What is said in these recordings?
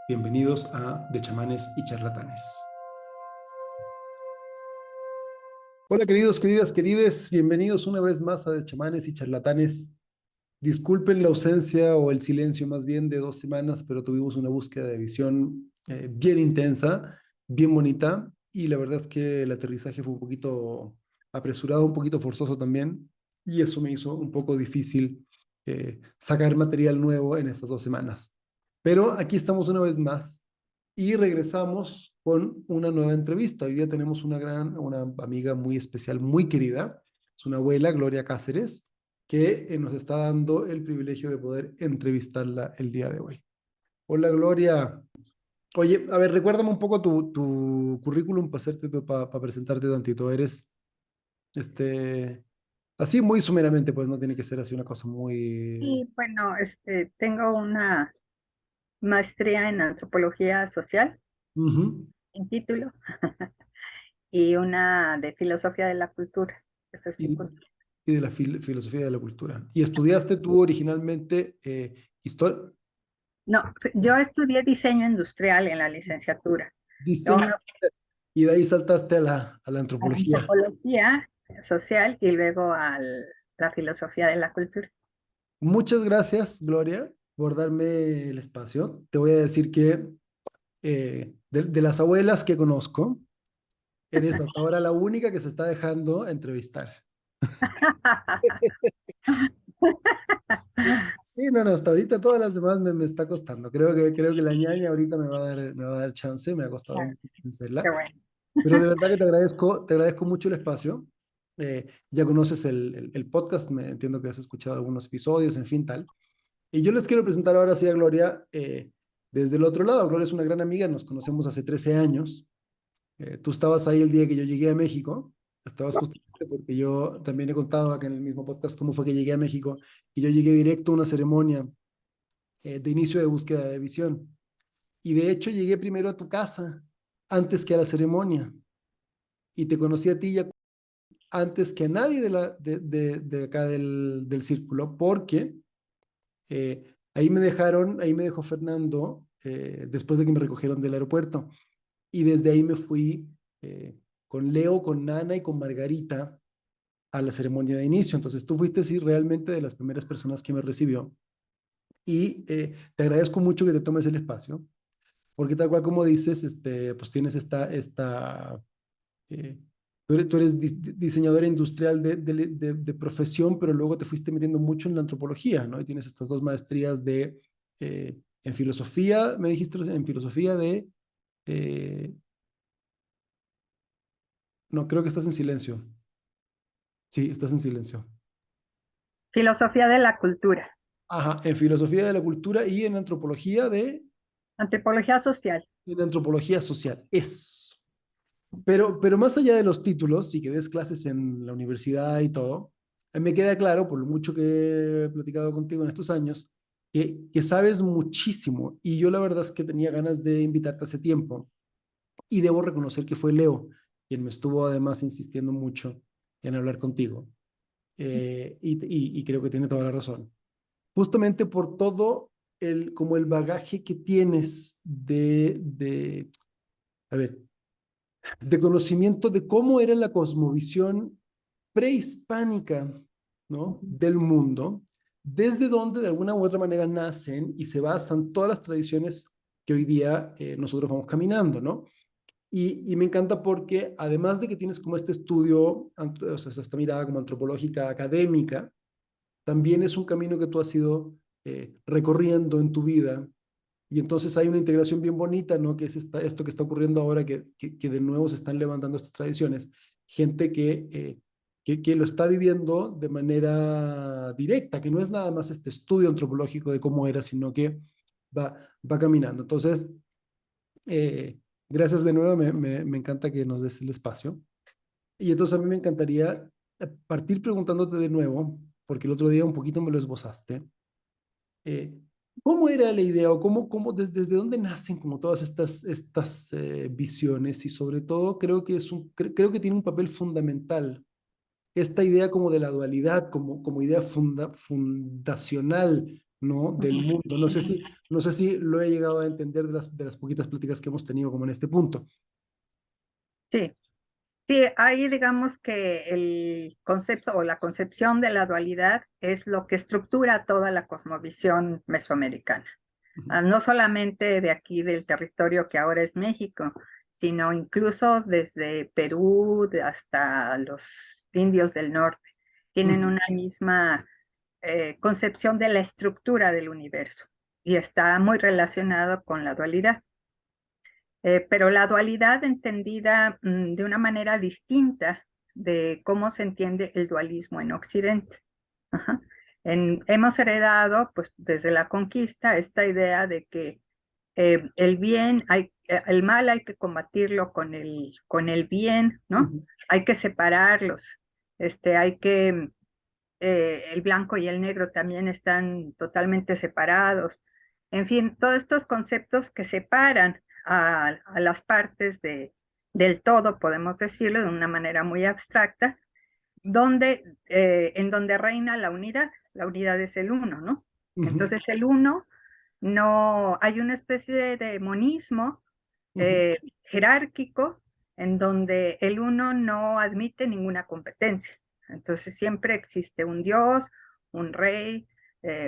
Bienvenidos a De Chamanes y Charlatanes. Hola queridos, queridas, querides, bienvenidos una vez más a De Chamanes y Charlatanes. Disculpen la ausencia o el silencio más bien de 2 semanas, pero tuvimos una búsqueda de visión bien intensa, bien bonita, y la verdad es que el aterrizaje fue un poquito apresurado, un poquito forzoso también, y eso me hizo un poco difícil sacar material nuevo en estas 2 semanas. Pero aquí estamos una vez más y regresamos con una nueva entrevista. Hoy día tenemos una amiga muy especial, muy querida, es una abuela, Gloria Cáceres, que nos está dando el privilegio de poder entrevistarla el día de hoy. Hola Gloria. Oye, a ver, recuérdame un poco tu currículum para presentarte tantito. Eres, este, así muy sumeramente, pues no tiene que ser así una cosa muy... Y bueno, tengo una maestría en antropología social, Ujú. en título, y una de filosofía de la cultura. Eso es Y, cultura. y de la filosofía de la cultura. Y estudiaste tú originalmente historia, No, yo estudié diseño industrial en la licenciatura. Luego diseño, me y de ahí saltaste a la fui a la antropología. antropología social y luego a la filosofía de la cultura. Muchas gracias, Gloria, por darme el espacio. Te voy a decir que de las abuelas que conozco, eres hasta ahora la única que se está dejando entrevistar. Sí, no, no, hasta ahorita todas las demás me está costando. Creo que la ñaña ahorita me va a dar chance, me ha costado Ah, mucho qué vencerla. bueno. Pero de verdad que te agradezco mucho el espacio. Ya conoces el podcast, me entiendo que has escuchado algunos episodios, en fin, tal. Y yo les quiero presentar ahora sí a Gloria desde el otro lado. Gloria es una gran amiga, nos conocemos hace 13 años. Tú estabas ahí el día que yo llegué a México, estabas justamente porque yo también he contado acá en el mismo podcast cómo fue que llegué a México y yo llegué directo a una ceremonia de inicio de búsqueda de visión. Y de hecho llegué primero a tu casa antes que a la ceremonia y te conocí a ti ya antes que a nadie de acá del círculo porque ahí me dejó Fernando después de que me recogieron del aeropuerto. Y desde ahí me fui con Leo, con Nana y con Margarita a la ceremonia de inicio. Entonces tú fuiste sí, realmente de las primeras personas que me recibió. Y te agradezco mucho que te tomes el espacio, porque tal cual como dices, pues tienes eh, tú eres diseñadora industrial de profesión, pero luego te fuiste metiendo mucho en la antropología, ¿no? Y tienes estas 2 maestrías en filosofía, me dijiste, en filosofía eh, no, creo que estás en silencio. Sí, estás en silencio. Filosofía de la cultura, Ajá, en filosofía de la cultura y antropología social. en antropología social. Eso. Pero más allá de los títulos y que des clases en la universidad y todo, me queda claro, por lo mucho que he platicado contigo en estos años, que sabes muchísimo. Y yo la verdad es que tenía ganas de invitarte hace tiempo. Y debo reconocer que fue Leo quien me estuvo además insistiendo mucho en hablar contigo. Y creo que tiene toda la razón. Justamente por todo como el bagaje que tienes a ver, de conocimiento de cómo era la cosmovisión prehispánica, ¿no? Del mundo, desde donde de alguna u otra manera nacen y se basan todas las tradiciones que hoy día nosotros vamos caminando, ¿no? Y me encanta porque además de que tienes como este estudio, o sea, esta mirada como antropológica académica, también es un camino que tú has ido recorriendo en tu vida. Y entonces hay una integración bien bonita, ¿no? Que es esto que está ocurriendo ahora, que de nuevo se están levantando estas tradiciones. Gente que lo está viviendo de manera directa, que no es nada más este estudio antropológico de cómo era, sino que va caminando. Entonces, eh, gracias de nuevo, me encanta que nos des el espacio. Y entonces a mí me encantaría partir preguntándote de nuevo, porque el otro día un poquito me lo esbozaste. eh, ¿Cómo era la idea o desde dónde nacen como todas estas visiones? Y sobre todo creo que tiene un papel fundamental esta idea como de la dualidad, como idea fundacional, ¿no? Del mundo. No sé si lo he llegado a entender de las poquitas pláticas que hemos tenido como en este punto. Sí, sí, ahí digamos que el concepto o la concepción de la dualidad es lo que estructura toda la cosmovisión mesoamericana. No solamente de aquí del territorio que ahora es México, sino incluso desde Perú hasta los indios del norte. Tienen Ujú, una misma concepción de la estructura del universo y está muy relacionado con la dualidad. Pero la dualidad entendida de una manera distinta de cómo se entiende el dualismo en Occidente. Ajá. Hemos heredado, pues desde la conquista, esta idea de que el mal hay que combatirlo con el bien, ¿no? ujú, Hay que separarlos, hay que, el blanco y el negro también están totalmente separados. En fin, todos estos conceptos que separan a las partes del todo, podemos decirlo de una manera muy abstracta, en donde reina la unidad es el uno, ¿no? ujú, Entonces el uno no, hay una especie de monismo ujú, jerárquico en donde el uno no admite ninguna competencia. Entonces siempre existe un dios, un rey,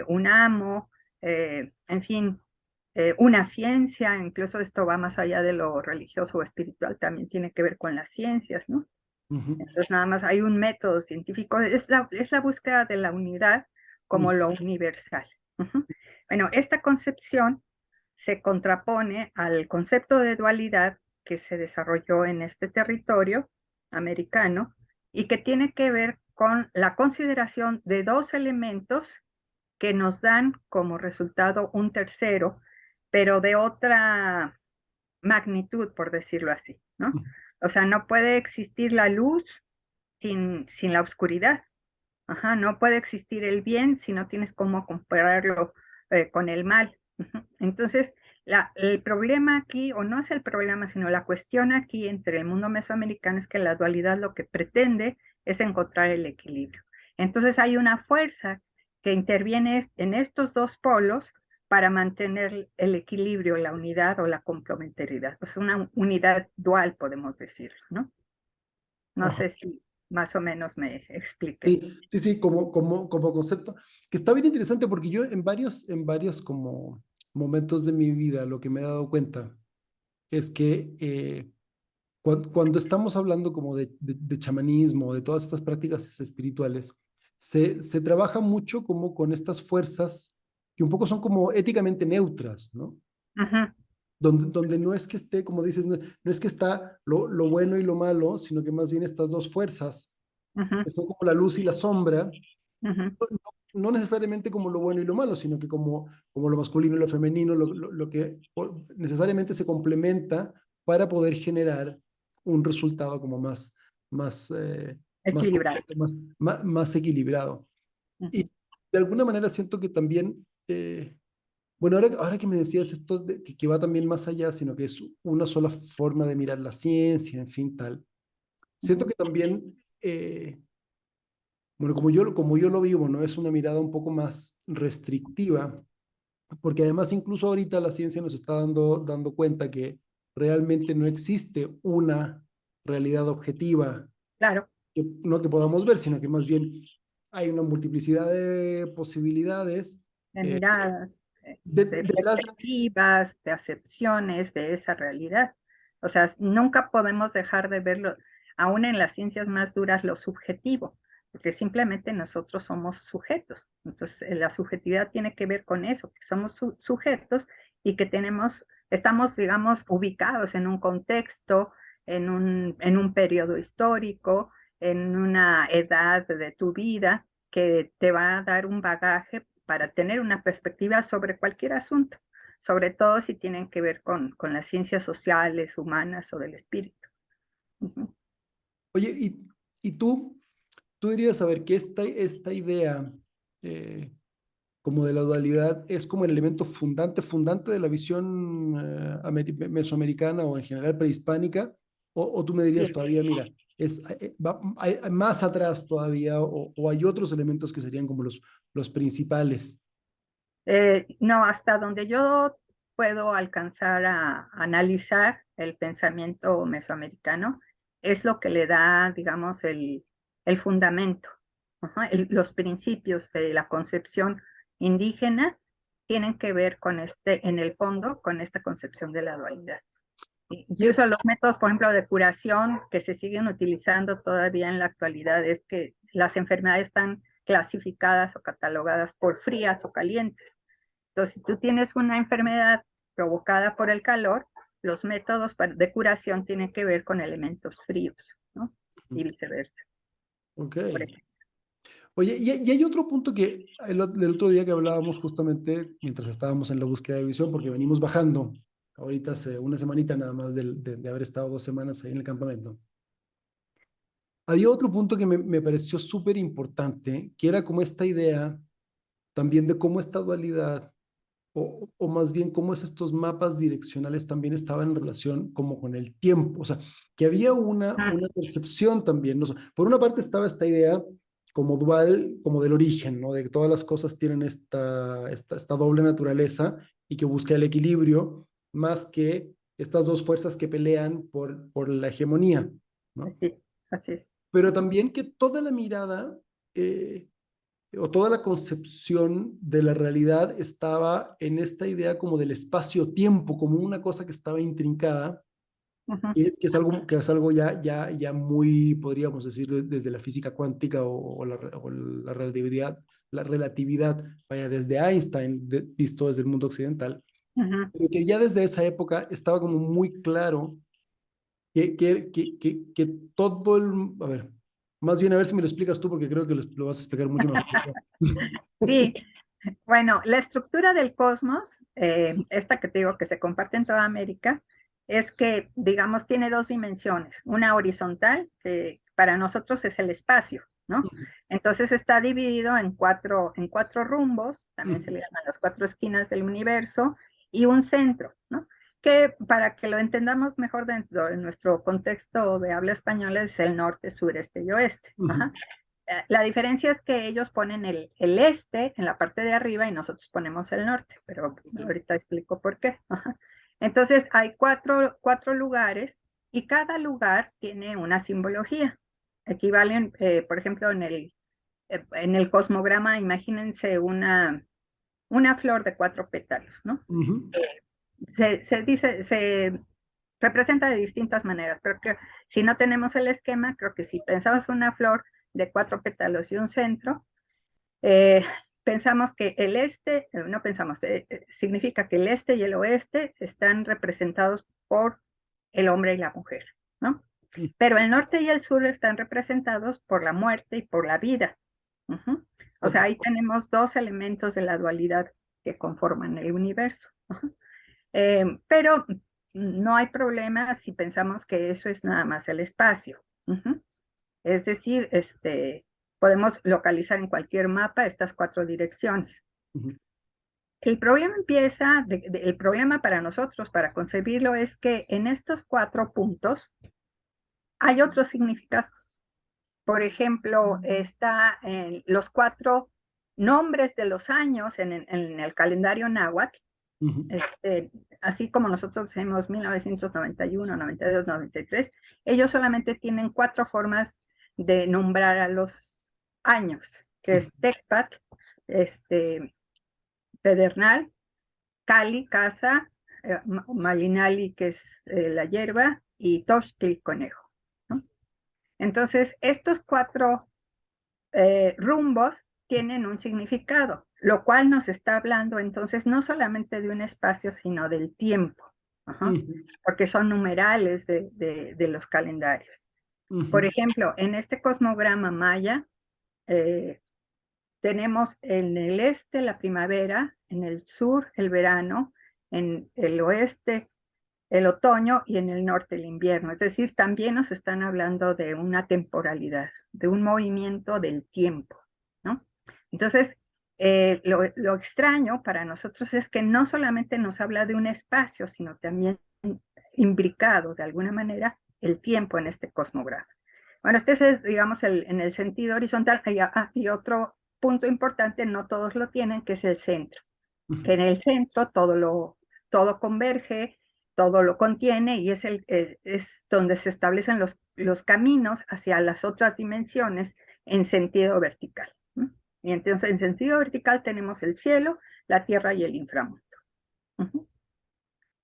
un amo, en fin, una ciencia, incluso esto va más allá de lo religioso o espiritual, también tiene que ver con las ciencias, ¿no? ujú, Entonces nada más hay un método científico, es la búsqueda de la unidad como ujú, lo universal. Ujú. Bueno, esta concepción se contrapone al concepto de dualidad que se desarrolló en este territorio americano y que tiene que ver con la consideración de dos elementos que nos dan como resultado un tercero, pero de otra magnitud, por decirlo así, ¿no? ujú, O sea, no puede existir la luz sin la oscuridad. Ajá, no puede existir el bien si no tienes cómo compararlo con el mal. Ujú. Entonces, el problema aquí, o no es el problema, sino la cuestión aquí entre el mundo mesoamericano es que la dualidad lo que pretende es encontrar el equilibrio. Entonces hay una fuerza que interviene en estos dos polos para mantener el equilibrio, la unidad o la complementariedad. Es una unidad dual, podemos decirlo, ¿no? No ajá. sé si más o menos me expliqué. Sí, como concepto, que está bien interesante porque yo en varios como momentos de mi vida lo que me he dado cuenta es que cuando estamos hablando como de chamanismo, de todas estas prácticas espirituales, se trabaja mucho como con estas fuerzas que un poco son como éticamente neutras, ¿no? Ujú, Donde no es que esté, como dices, no es que está lo bueno y lo malo, sino que más bien estas dos fuerzas, ujú, que son como la luz y la sombra, ujú. no necesariamente como lo bueno y lo malo, sino que como lo masculino y lo femenino, lo que necesariamente se complementa para poder generar un resultado como más Equilibrado. completo, más equilibrado. Y Ujú, de alguna manera siento que también, bueno, ahora que me decías esto, que va también más allá, sino que es una sola forma de mirar la ciencia, en fin, tal. Siento ujú. que también bueno, como yo lo vivo, ¿no? Es una mirada un poco más restrictiva, porque además incluso ahorita la ciencia nos está dando cuenta que realmente no existe una realidad objetiva Claro, no que podamos ver, sino que más bien hay una multiplicidad de posibilidades de eh, miradas, de detrás de... perspectivas, de acepciones de esa realidad. O sea, nunca podemos dejar de verlo, aún en las ciencias más duras, lo subjetivo, porque simplemente nosotros somos sujetos. Entonces, la subjetividad tiene que ver con eso, que somos sujetos y que estamos, digamos, ubicados en un contexto, en un periodo histórico, en una edad de tu vida que te va a dar un bagaje para tener una perspectiva sobre cualquier asunto, sobre todo si tienen que ver con las ciencias sociales, humanas o del espíritu. Ujú. Oye, y tú dirías, a ver, que esta idea como de la dualidad es como el elemento fundante de la visión mesoamericana o en general prehispánica, o tú me dirías Sí. todavía, mira, hay más atrás todavía, o hay otros elementos que serían como los principales. No, hasta donde yo puedo alcanzar a analizar el pensamiento mesoamericano, es lo que le da, digamos, el fundamento. Ajá, los principios de la concepción indígena tienen que ver con en el fondo, con esta concepción de la dualidad. Y, Incluso los métodos, por ejemplo, de curación que se siguen utilizando todavía en la actualidad es que las enfermedades están clasificadas o catalogadas por frías o calientes. Entonces, si tú tienes una enfermedad provocada por el calor, los métodos de curación tienen que ver con elementos fríos, ¿no? Y viceversa. ok. Por ejemplo. Oye, y hay otro punto que el otro día que hablábamos justamente mientras estábamos en la búsqueda de visión, porque venimos bajando, ahorita hace una semanita nada más de haber estado 2 semanas ahí en el campamento. Había otro punto que me pareció súper importante, que era como esta idea también de cómo esta dualidad, o más bien cómo estos mapas direccionales también estaban en relación como con el tiempo, o sea, que había una percepción también, ¿no? Por una parte estaba esta idea como dual, como del origen, ¿no? De que todas las cosas tienen esta doble naturaleza y que busca el equilibrio, más que estas dos fuerzas que pelean por la hegemonía, ¿no? Así, así es. Pero también que toda la mirada eh, o toda la concepción de la realidad estaba en esta idea como del espacio-tiempo, como una cosa que estaba intrincada, Ujú, que es algo ya muy, podríamos decir, desde la física cuántica o la relatividad, vaya, desde Einstein, visto desde el mundo occidental, ujú. pero que ya desde esa época estaba como muy claro que todo el, a ver, más bien a ver si me lo explicas tú, porque creo que lo vas a explicar mucho mejor que yo. Sí, bueno, la estructura del cosmos, esta que te digo que se comparte en toda América, es que, digamos, tiene dos dimensiones. Una horizontal, que para nosotros es el espacio, ¿no? Entonces está dividido en cuatro rumbos, también se le llaman las cuatro esquinas del universo, y un centro, ¿no? Que para que lo entendamos mejor dentro de nuestro contexto de habla española es el norte, sureste y oeste. Ajá. La diferencia es que ellos ponen el este en la parte de arriba y nosotros ponemos el norte, pero ahorita explico por qué. Ajá. Entonces hay cuatro lugares y cada lugar tiene una simbología. Equivalen, por ejemplo, en el cosmograma, imagínense una flor de cuatro pétalos, ¿no? Se representa de distintas maneras, pero que si no tenemos el esquema, creo que si pensamos una flor de cuatro pétalos y un centro, eh, pensamos que el este, no pensamos, significa que el este y el oeste están representados por el hombre y la mujer, ¿no? Pero el norte y el sur están representados por la muerte y por la vida. Ujú. O Ok. sea, ahí tenemos dos elementos de la dualidad que conforman el universo. Ujú. Pero no hay problema si pensamos que eso es nada más el espacio. Ujú. Es decir, podemos localizar en cualquier mapa estas cuatro direcciones. El problema empieza, el problema para nosotros, para concebirlo, es que en estos cuatro puntos hay otros significados. Por ejemplo, está en los cuatro nombres de los años en el calendario náhuatl, este, así como nosotros tenemos 1991, 92, 93, ellos solamente tienen cuatro formas de nombrar a los años, que es Tecpat, este, Pedernal, Cali, casa, Malinali, que es la hierba, y Tochtli, conejo, ¿no? Entonces, estos cuatro rumbos tienen un significado, lo cual nos está hablando entonces no solamente de un espacio, sino del tiempo. Ajá. Porque son numerales de los calendarios. Por ejemplo, en este cosmograma maya, eh, tenemos en el este la primavera, en el sur el verano, en el oeste el otoño y en el norte el invierno. Es decir, también nos están hablando de una temporalidad, de un movimiento del tiempo, ¿no? Entonces, lo extraño para nosotros es que no solamente nos habla de un espacio, sino también imbricado de alguna manera el tiempo en este cosmograma. Bueno, este es, digamos, en el sentido horizontal. Y otro punto importante, no todos lo tienen, que es el centro. que en el centro todo converge, todo lo contiene y es donde se establecen los caminos hacia las otras dimensiones en sentido vertical. ¿No? Y entonces en sentido vertical tenemos el cielo, la tierra y el inframundo.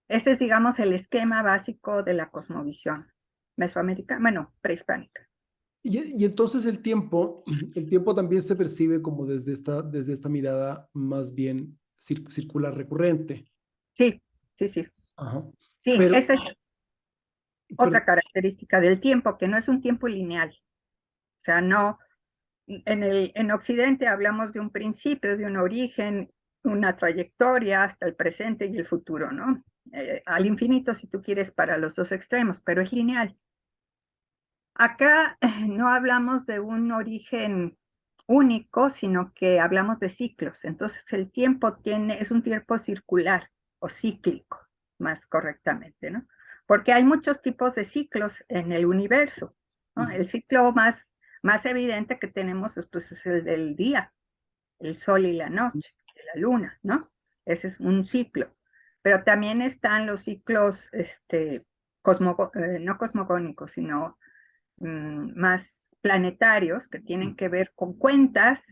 Este es, digamos, el esquema básico de la cosmovisión mesoamericana, bueno, prehispánica. Y entonces el tiempo también se percibe como desde esta mirada más bien circular recurrente. Sí, sí, sí. Ajá. Sí, Pero, esa es pero, otra característica del tiempo, que no es un tiempo lineal. O sea, no, en Occidente hablamos de un principio, de un origen, una trayectoria hasta el presente y el futuro, ¿no? Al infinito, si tú quieres, para los dos extremos, pero es lineal. Acá no hablamos de un origen único, sino que hablamos de ciclos. Entonces el tiempo es un tiempo circular o cíclico, más correctamente, ¿no? Porque hay muchos tipos de ciclos en el universo, ¿no? El ciclo más evidente que tenemos pues, es el del día, el sol y la noche, de la luna, ¿no? Ese es un ciclo. Pero también están los ciclos, no cosmogónicos, sino más planetarios que tienen que ver con cuentas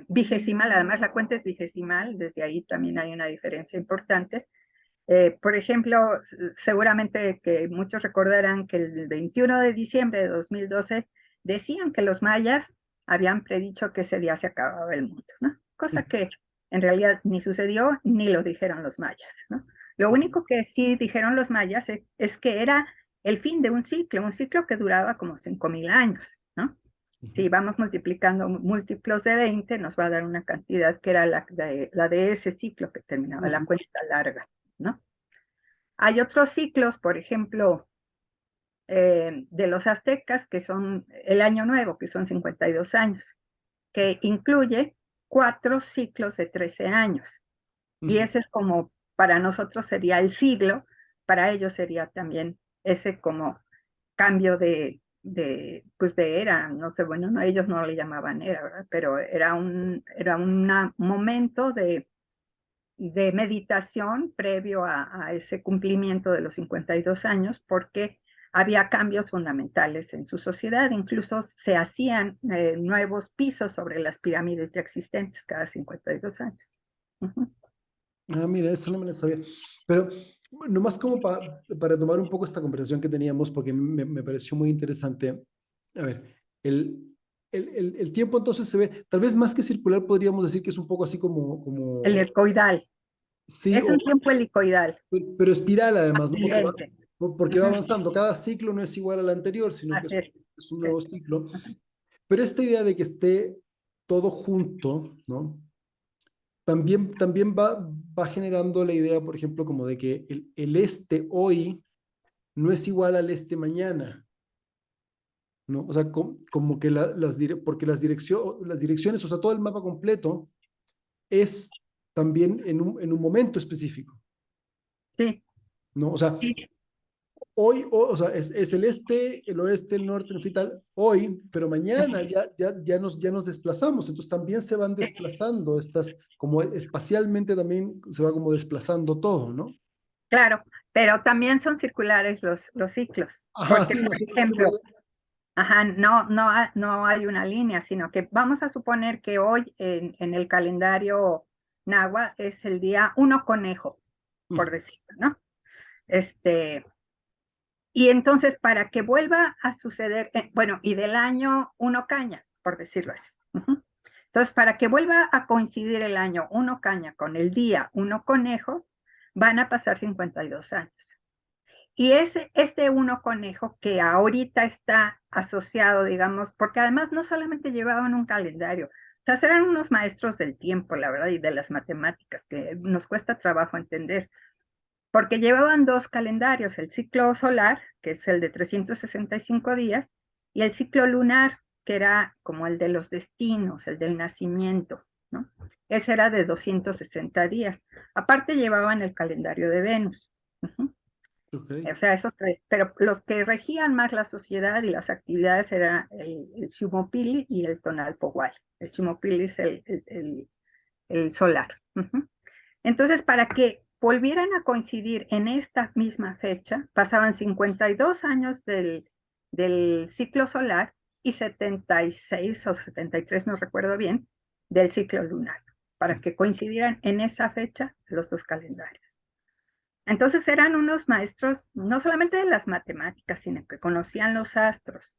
vigesimal, además la cuenta es vigesimal, desde ahí también hay una diferencia importante. Por ejemplo, seguramente que muchos recordarán que el 21 de diciembre de 2012 decían que los mayas habían predicho que ese día se acababa el mundo, ¿no? Cosa que en realidad ni sucedió ni lo dijeron los mayas, ¿no? Lo único que sí dijeron los mayas es que era el fin de un ciclo que duraba como 5.000 años, ¿no? Si vamos multiplicando múltiplos de 20, nos va a dar una cantidad que era la de ese ciclo que terminaba la cuenta larga, ¿no? Hay otros ciclos, por ejemplo, de los aztecas, que son el año nuevo, que son 52 años, que incluye 4 ciclos de 13 años. Y ese es como, para nosotros sería el siglo, para ellos sería también ese como cambio pues de era, no sé, bueno, no, ellos no le llamaban era, ¿verdad? Pero era un momento de meditación previo a ese cumplimiento de los 52 años, porque había cambios fundamentales en su sociedad, incluso se hacían nuevos pisos sobre las pirámides ya existentes cada 52 años. ah, mira, eso no me lo sabía. Pero nomás como para tomar un poco esta conversación que teníamos, porque me pareció muy interesante. A ver, el tiempo entonces se ve, tal vez más que circular, podríamos decir que es un poco así Helicoidal, sí, es un tiempo helicoidal, pero espiral además, ¿no? ascendente. Porque va Ujú, avanzando. Cada ciclo no es igual al anterior, sino que así es. es un Sí. nuevo ciclo. Ujú. Pero esta idea de que esté todo junto, ¿no? También va generando la idea, por ejemplo, como de que el este hoy no es igual al este mañana, ¿no? O sea, como que porque las direcciones, o sea, todo el mapa completo es también en un momento específico, Sí, ¿no? O sea, sí, hoy, o sea, es el este, el oeste, el norte, el tal, hoy, pero mañana ya nos desplazamos, entonces también se van sí, desplazando como espacialmente también se va como desplazando todo, ¿no? claro, pero también son circulares los ciclos, Ajá, porque, sí, por nosotros que ejemplo, ajá, no hay una línea, sino que vamos a suponer que hoy en el calendario náhuatl es el día 1 conejo, por decirlo, ¿no? Este, y entonces para que vuelva a suceder, bueno, y del año 1 caña, por decirlo así. Ujú. Entonces, para que vuelva a coincidir el año 1 caña con el día 1 conejo, van a pasar 52 años. Y es este 1 conejo que ahorita está asociado, digamos, porque además no solamente llevaban un calendario, o sea, eran unos maestros del tiempo, la verdad, y de las matemáticas, que nos cuesta trabajo entender, porque llevaban 2 calendarios, el ciclo solar, que es el de 365 días, y el ciclo lunar, que era como el de los destinos, el del nacimiento, ¿no? Ese era de 260 días. Aparte llevaban el calendario de Venus. Uh-huh. Ok, O sea, esos 3, pero los que regían más la sociedad y las actividades eran el Xumopili y el Tonalpohualli. El Xumopili es el solar. Entonces, para que volvieran a coincidir en esta misma fecha, pasaban 52 años del ciclo solar y 76 o 73, no recuerdo bien, del ciclo lunar, para que coincidieran en esa fecha los dos calendarios. Entonces eran unos maestros no solamente de las matemáticas, sino que conocían los astros,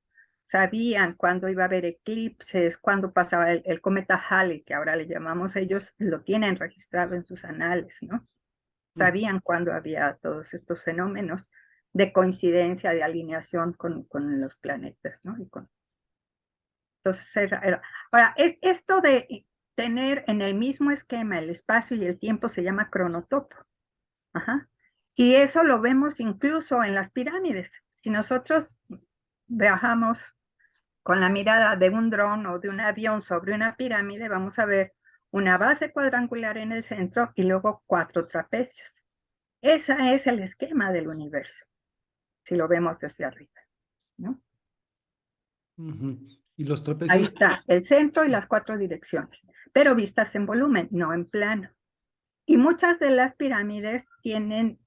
sabían cuándo iba a haber eclipses, cuándo pasaba el cometa Halley, que ahora le llamamos ellos, lo tienen registrado en sus anales, ¿no? Sabían cuándo había todos estos fenómenos de coincidencia, de alineación con los planetas, ¿no? Entonces ahora, esto de tener en el mismo esquema el espacio y el tiempo se llama cronotopo. Ajá. Y eso lo vemos incluso en las pirámides. Si nosotros viajamos con la mirada de un dron o de un avión sobre una pirámide, vamos a ver una base cuadrangular en el centro y luego 4 trapecios. Ese es el esquema del universo, si lo vemos desde arriba, ¿no? Y los Ahí trapecios. está el centro y las 4 direcciones, pero vistas en volumen, no en plano. Y muchas de las pirámides tienen,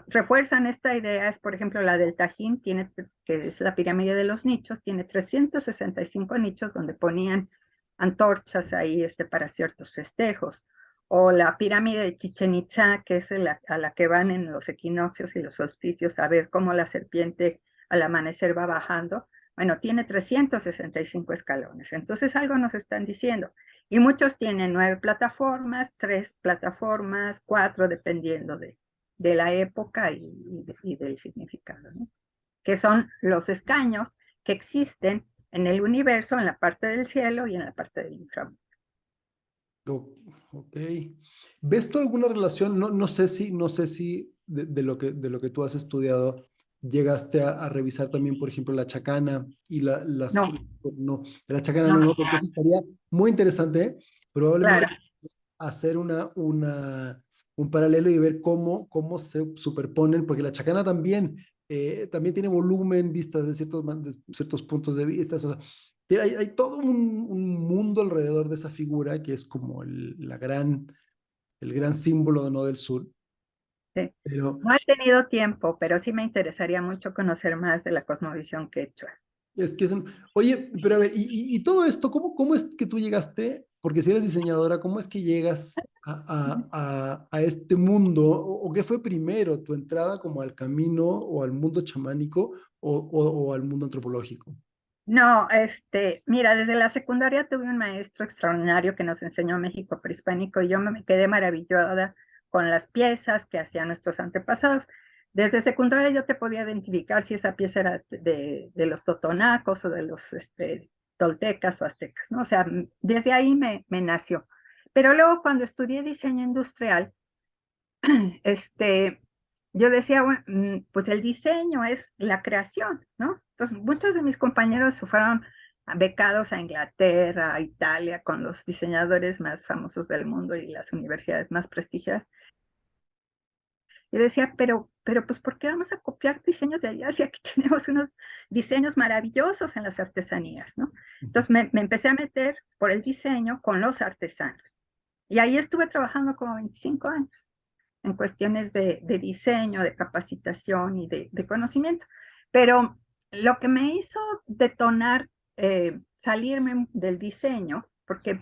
refuerzan esta idea, es por ejemplo la del Tajín, que es la pirámide de los nichos, tiene 365 nichos donde ponían antorchas ahí para ciertos festejos. O la pirámide de Chichen Itza, que es a la que van en los equinoccios y los solsticios a ver cómo la serpiente al amanecer va bajando. Bueno, tiene 365 escalones. Entonces algo nos están diciendo. Y muchos tienen 9 plataformas, 3 plataformas, 4, dependiendo de la época y del significado, ¿no? Que son los escaños que existen en el universo, en la parte del cielo y en la parte del inframundo. Ok. ¿Ves tú alguna relación? No, no sé si de lo que tú has estudiado llegaste a revisar también, por ejemplo, la chacana y las... No, No, de la chacana no, no, porque eso estaría muy interesante, probablemente claro. hacer un paralelo y ver cómo se superponen, porque la chacana también, también tiene volumen, vistas de ciertos puntos de vista. O sea, hay todo un mundo alrededor de esa figura que es como el gran símbolo, ¿no?, del sur. Sí. Pero No he tenido tiempo, pero sí me interesaría mucho conocer más de la cosmovisión quechua. es que oye, pero a ver, y todo esto, ¿cómo es que tú llegaste? Porque si eres diseñadora, ¿cómo es que llegas a este mundo? O qué fue primero, tu entrada como al camino o al mundo chamánico o al mundo antropológico? No, mira, desde la secundaria tuve un maestro extraordinario que nos enseñó México prehispánico y yo me quedé maravillada con las piezas que hacían nuestros antepasados. Desde secundaria yo te podía identificar si esa pieza era de los totonacos o de los toltecas o aztecas, ¿no? O sea, desde ahí me nació. Pero luego cuando estudié diseño industrial, este, yo decía, bueno, pues el diseño es la creación, ¿no? Entonces, muchos de mis compañeros se fueron becados a Inglaterra, a Italia, con los diseñadores más famosos del mundo y las universidades más prestigiadas. Y decía, pero pues, ¿por qué vamos a copiar diseños de allá si aquí tenemos unos diseños maravillosos en las artesanías, ¿no? Entonces, me empecé a meter por el diseño con los artesanos. Y ahí estuve trabajando como 25 años en cuestiones de diseño, de capacitación y de conocimiento. Pero lo que me hizo detonar, salirme del diseño, porque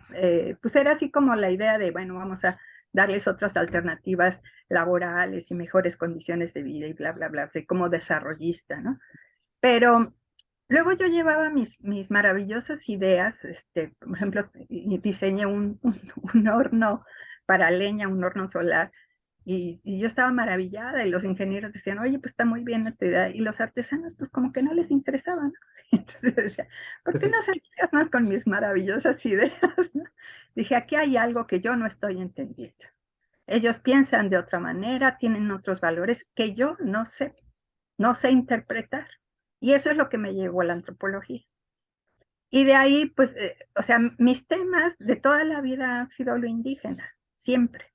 pues era así como la idea de, bueno, vamos a darles otras alternativas laborales y mejores condiciones de vida y bla, bla, bla, así como desarrollista, ¿no? Pero luego yo llevaba mis maravillosas ideas, por ejemplo, diseñé un horno para leña, un horno solar, y yo estaba maravillada y los ingenieros decían, oye, pues está muy bien esta idea. Y los artesanos, pues como que no les interesaba, ¿no? Entonces decía, ¿por qué no se entusiasman con mis maravillosas ideas? ¿no? Dije, aquí hay algo que yo no estoy entendiendo. Ellos piensan de otra manera, tienen otros valores que yo no sé interpretar. Y eso es lo que me llevó a la antropología. Y de ahí, pues, o sea, mis temas de toda la vida han sido lo indígena, siempre.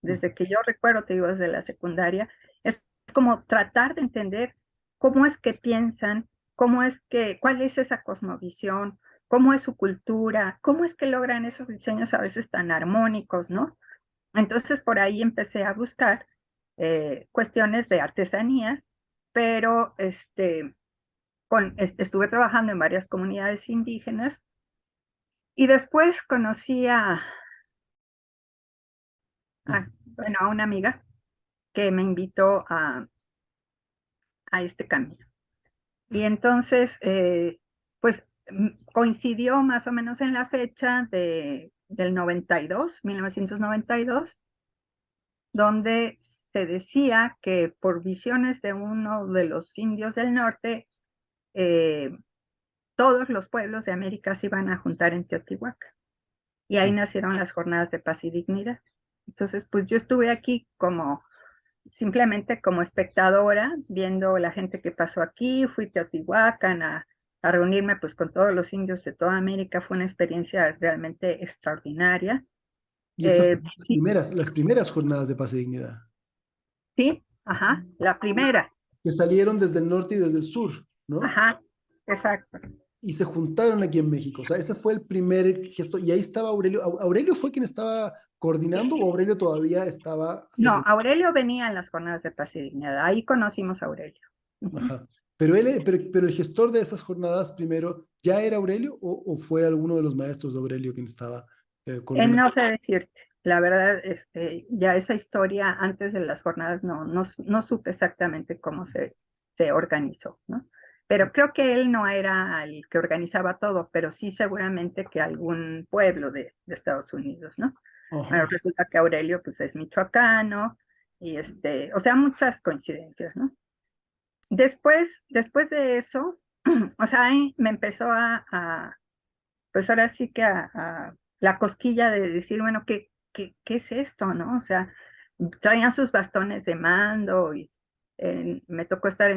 Desde que yo recuerdo, te digo, desde la secundaria, es como tratar de entender cómo es que piensan, cuál es esa cosmovisión, cómo es su cultura, cómo es que logran esos diseños a veces tan armónicos, ¿no? Entonces por ahí empecé a buscar cuestiones de artesanías, pero estuve trabajando en varias comunidades indígenas y después conocí bueno, a una amiga que me invitó a este camino. Y entonces, pues coincidió más o menos en la fecha del 92, 1992, donde se decía que por visiones de uno de los indios del norte, eh, todos los pueblos de América se iban a juntar en Teotihuacán. Y ahí nacieron las jornadas de paz y dignidad. Entonces, pues yo estuve aquí como simplemente como espectadora, viendo la gente que pasó aquí, fui a Teotihuacán a reunirme pues con todos los indios de toda América, fue una experiencia realmente extraordinaria. Y esas Eh, fueron sí, las primeras jornadas de paz y dignidad, sí, ajá, la primera, que salieron desde el norte y desde el sur, ¿no? ajá, exacto. Y se juntaron aquí en México. O sea, ese fue el primer gesto. Y ahí estaba Aurelio. ¿Aurelio fue quien estaba coordinando o Aurelio todavía estaba No, secretario? Aurelio venía en las jornadas de paz y dignidad, ahí conocimos a Aurelio. Ujú. Ajá. Pero el gestor de esas jornadas primero, ¿ya era Aurelio o fue alguno de los maestros de Aurelio quien estaba coordinando? No sé decirte, la verdad, ya esa historia antes de las jornadas no supe exactamente cómo se organizó, ¿no? Pero creo que él no era el que organizaba todo, pero sí seguramente que algún pueblo de Estados Unidos, ¿no? Bueno, Ajá. resulta que Aurelio pues es michoacano y o sea, muchas coincidencias, ¿no? Después de eso, o sea, ahí me empezó pues ahora sí que la cosquilla de decir, bueno, ¿qué es esto, no? O sea, traían sus bastones de mando y me tocó estar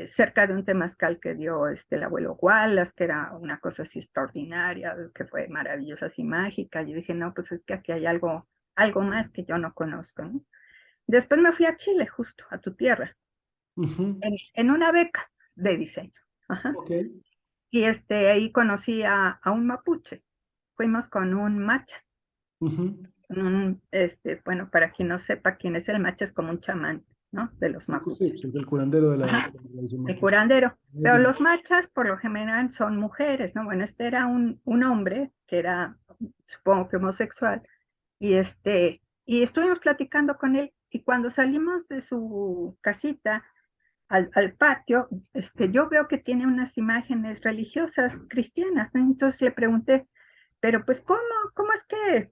cerca de un temazcal que dio el abuelo Wallace, que era una cosa así extraordinaria, que fue maravillosa, así mágica. Yo dije, no, pues es que aquí hay algo más que yo no conozco, ¿no? Después me fui a Chile, justo, a tu tierra, Ujú. en una beca de diseño. Ajá. Ok. Y ahí conocí a un mapuche. Fuimos con un macha. Ujú. Bueno, para quien no sepa quién es el macha, es como un chamán, ¿no? De los Sí, pues sí, mapuches. pues el curandero de Ajá, la tradición el mapuche. curandero. Pero los machas, por lo general, son mujeres, ¿no? Bueno, este era un hombre que era, supongo que homosexual, y estuvimos platicando con él, y cuando salimos de su casita al patio, yo veo que tiene unas imágenes religiosas cristianas, ¿no? Entonces le pregunté, pero pues, ¿cómo es que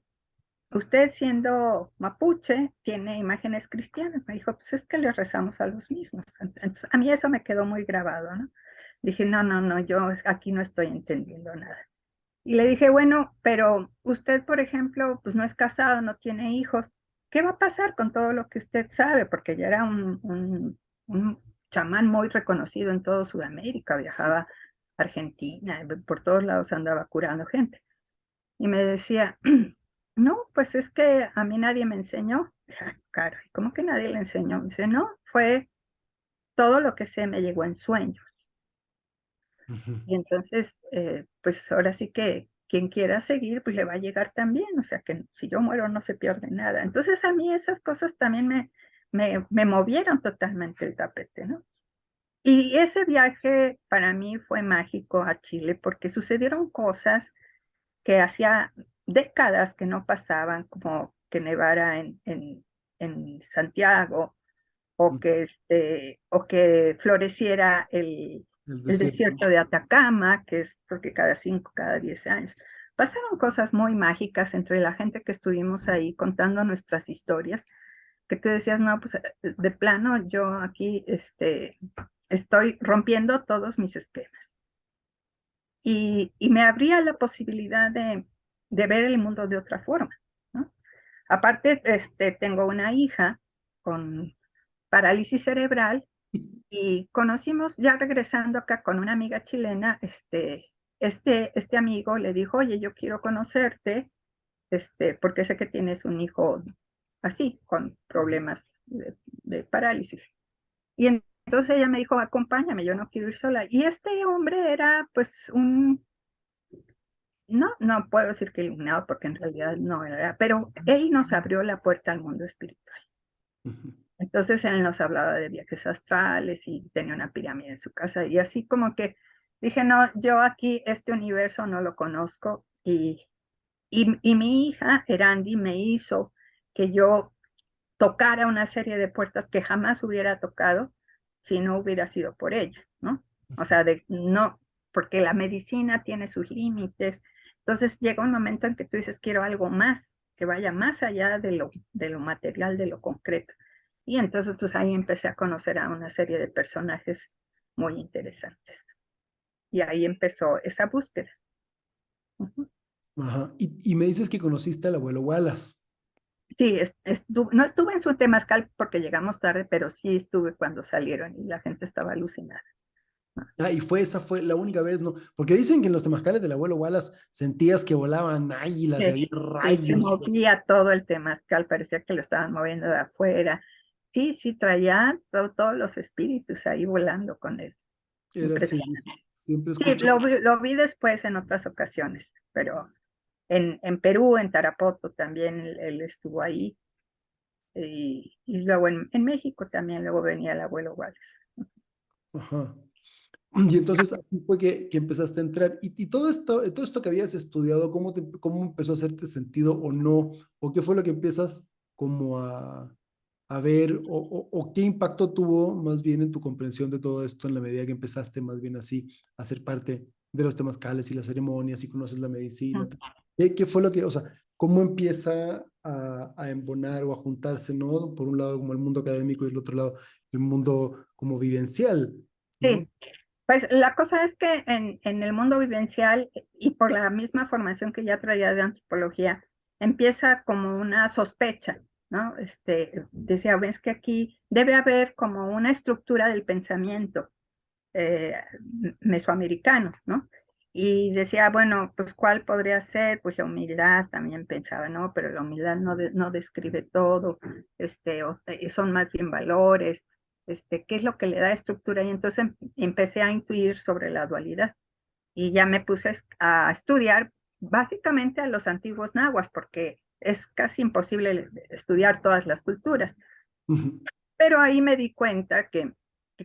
usted siendo mapuche tiene imágenes cristianas? Me dijo, pues es que le rezamos a los mismos. Entonces, a mí eso me quedó muy grabado, ¿no? Dije, no, yo aquí no estoy entendiendo nada. Y le dije, bueno, pero usted, por ejemplo, pues no es casado, no tiene hijos. ¿Qué va a pasar con todo lo que usted sabe? Porque ya era un chamán muy reconocido en todo Sudamérica, viajaba a Argentina, por todos lados andaba curando gente. Y me decía, no, pues es que a mí nadie me enseñó. Caray, ¿cómo que nadie le enseñó? Me dice, no, fue todo lo que sé me llegó en sueños. Ujú. Y entonces, pues ahora sí que quien quiera seguir, pues le va a llegar también. O sea que si yo muero no se pierde nada. Entonces a mí esas cosas también me movieron totalmente el tapete, ¿no? Y ese viaje para mí fue mágico a Chile porque sucedieron cosas que hacía décadas que no pasaban, como que nevara en Santiago, o que floreciera El el desierto. desierto de Atacama, que es porque cada 5, cada 10 años. Pasaron cosas muy mágicas entre la gente que estuvimos ahí contando nuestras historias, que tú decías, no, pues de plano yo aquí estoy rompiendo todos mis esquemas. Y me abría la posibilidad de ver el mundo de otra forma, ¿no? Aparte, tengo una hija con parálisis cerebral y conocimos ya regresando acá con una amiga chilena, este amigo le dijo, oye, yo quiero conocerte, porque sé que tienes un hijo así, con problemas de parálisis. Y entonces ella me dijo, acompáñame, yo no quiero ir sola. Y este hombre era pues no puedo decir que iluminado porque en realidad no era, pero él nos abrió la puerta al mundo espiritual. Ujú. Entonces él nos hablaba de viajes astrales y tenía una pirámide en su casa y así como que dije, no, yo aquí este universo no lo conozco y mi hija Erandi me hizo que yo tocara una serie de puertas que jamás hubiera tocado si no hubiera sido por ella, ¿no? O sea, no, porque la medicina tiene sus límites. Entonces llega un momento en que tú dices, quiero algo más, que vaya más allá de lo material, de lo concreto. Y entonces pues ahí empecé a conocer a una serie de personajes muy interesantes. Y ahí empezó esa búsqueda. Ujú. Ajá. Y me dices que conociste al abuelo Wallace. Sí, no estuve en su temazcal porque llegamos tarde, pero sí estuve cuando salieron y la gente estaba alucinada. Ah, y esa fue la única vez, ¿no? Porque dicen que en los temazcales del abuelo Wallace sentías que volaban águilas y Sí, había sí, se rayos. movía todo el temazcal, parecía que lo estaban moviendo de afuera. Sí, sí, traía todos los espíritus ahí volando con él. Era así, Impresionante. siempre Sí, escuché. lo vi después en otras ocasiones, pero en Perú, en Tarapoto también él estuvo ahí. Y luego en México también, luego venía el abuelo Wallace. Ajá. Y entonces así fue que empezaste a entrar. Y todo esto que habías estudiado, ¿cómo empezó a hacerte sentido o no? ¿O qué fue lo que empiezas como a ver? ¿O qué impacto tuvo más bien en tu comprensión de todo esto en la medida que empezaste más bien así a ser parte de los temazcales y las ceremonias y conoces la medicina? Ujú. ¿Qué fue lo que, o sea, cómo empieza a embonar o a juntarse, ¿no? Por un lado como el mundo académico y el otro lado el mundo como vivencial, ¿no? Sí, pues la cosa es que en el mundo vivencial y por la misma formación que ya traía de antropología, empieza como una sospecha, ¿no? Decía, ves que aquí debe haber como una estructura del pensamiento eh, mesoamericano, ¿no? Y decía, bueno, pues ¿cuál podría ser? Pues la humildad, también pensaba, ¿no? Pero la humildad no describe todo, son más bien valores, ¿qué es lo que le da estructura? Y entonces empecé a intuir sobre la dualidad y ya me puse a estudiar básicamente a los antiguos nahuas, porque es casi imposible estudiar todas las culturas. Ujú. Pero ahí me di cuenta que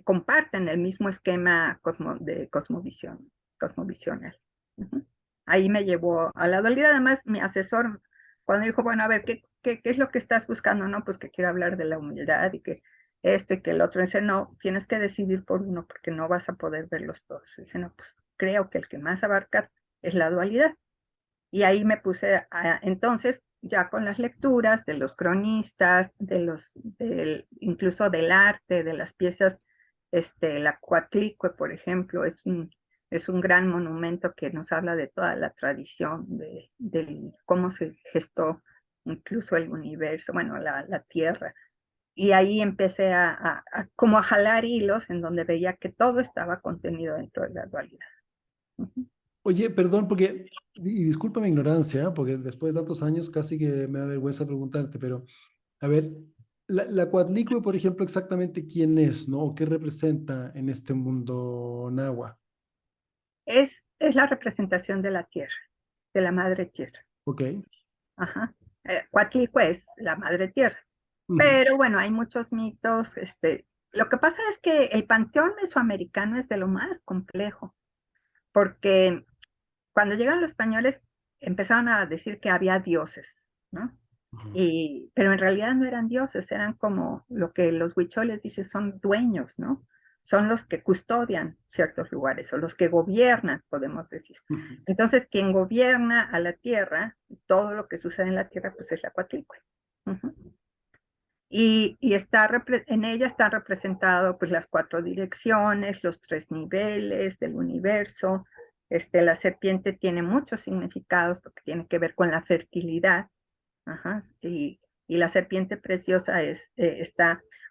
comparten el mismo esquema de cosmovisional. Ujú. Ahí me llevó a la dualidad. Además, mi asesor, cuando dijo, bueno, a ver, ¿qué es lo que estás buscando? No, pues que quiero hablar de la humildad y que esto y que el otro. Dice, no, tienes que decidir por uno porque no vas a poder verlos todos. Dice, no, pues creo que el que más abarca es la dualidad. Y ahí me puse entonces ya con las lecturas de los cronistas, incluso del arte, de las piezas, la Coatlicue, por ejemplo, es un gran monumento que nos habla de toda la tradición, de cómo se gestó incluso el universo, bueno, la Tierra. Y ahí empecé como a jalar hilos en donde veía que todo estaba contenido dentro de la dualidad. Ujú. Oye, perdón, porque, y disculpa mi ignorancia, porque después de tantos años casi que me da vergüenza preguntarte, pero a ver, la Coatlicue, por ejemplo, exactamente quién es, ¿no? ¿O qué representa en este mundo náhuatl? Es la representación de la tierra, de la madre tierra. Ok. Ajá. Coatlicue es la madre tierra. Ujú. Pero bueno, hay muchos mitos. Lo que pasa es que el panteón mesoamericano es de lo más complejo, porque cuando llegan los españoles empezaron a decir que había dioses, ¿no? Ujú. Pero en realidad no eran dioses, eran como lo que los huicholes dicen, son dueños, ¿no? Son los que custodian ciertos lugares o los que gobiernan, podemos decir. Ujú. Entonces, quien gobierna a la tierra, todo lo que sucede en la tierra, pues es la Coatlicue. Ujú. En ella están representados pues las cuatro direcciones, los tres niveles del universo. La serpiente tiene muchos significados porque tiene que ver con la fertilidad. Ajá, y la serpiente preciosa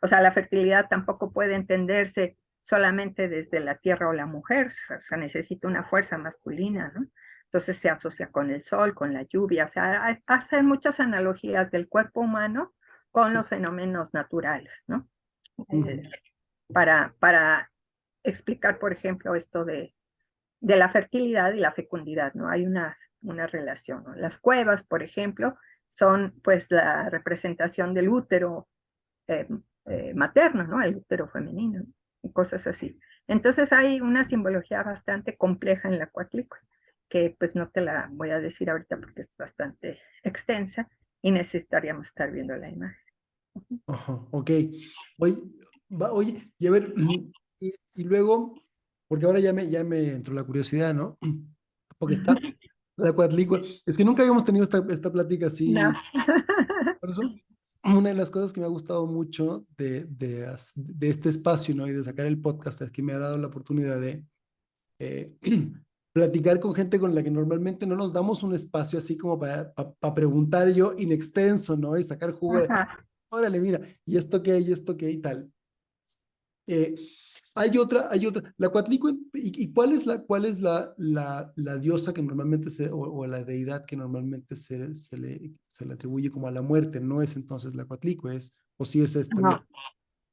o sea, la fertilidad tampoco puede entenderse solamente desde la tierra o la mujer, se necesita una fuerza masculina, ¿no? Entonces se asocia con el sol, con la lluvia, o sea, hace muchas analogías del cuerpo humano con los fenómenos naturales, ¿no? Eh, Ujú. para explicar, por ejemplo, esto de la fertilidad y la fecundidad, ¿no? Hay una relación, ¿no? Las cuevas, por ejemplo, son pues la representación del útero eh, materno, ¿no? El útero femenino, ¿no? Y cosas así. Entonces hay una simbología bastante compleja en la Coatlicue, que pues no te la voy a decir ahorita porque es bastante extensa y necesitaríamos estar viendo la imagen. Ajá, ok. Oye, oye, y a ver, y luego, porque ahora ya me entró la curiosidad, ¿no? Porque está la Coatlicue. Es que nunca habíamos tenido esta plática No. así. Por eso, una de las cosas que me ha gustado mucho de este espacio, ¿no? Y de sacar el podcast es que me ha dado la oportunidad de eh, platicar con gente con la que normalmente no nos damos un espacio así como para preguntar yo in extenso, ¿no? Y sacar jugo de, Ajá. órale, mira, y esto qué, y tal. Eh, la Coatlicue, y cuál es la diosa que normalmente o la deidad que normalmente se le atribuye como a la muerte? No es entonces la Coatlicue, o sí es esta. No,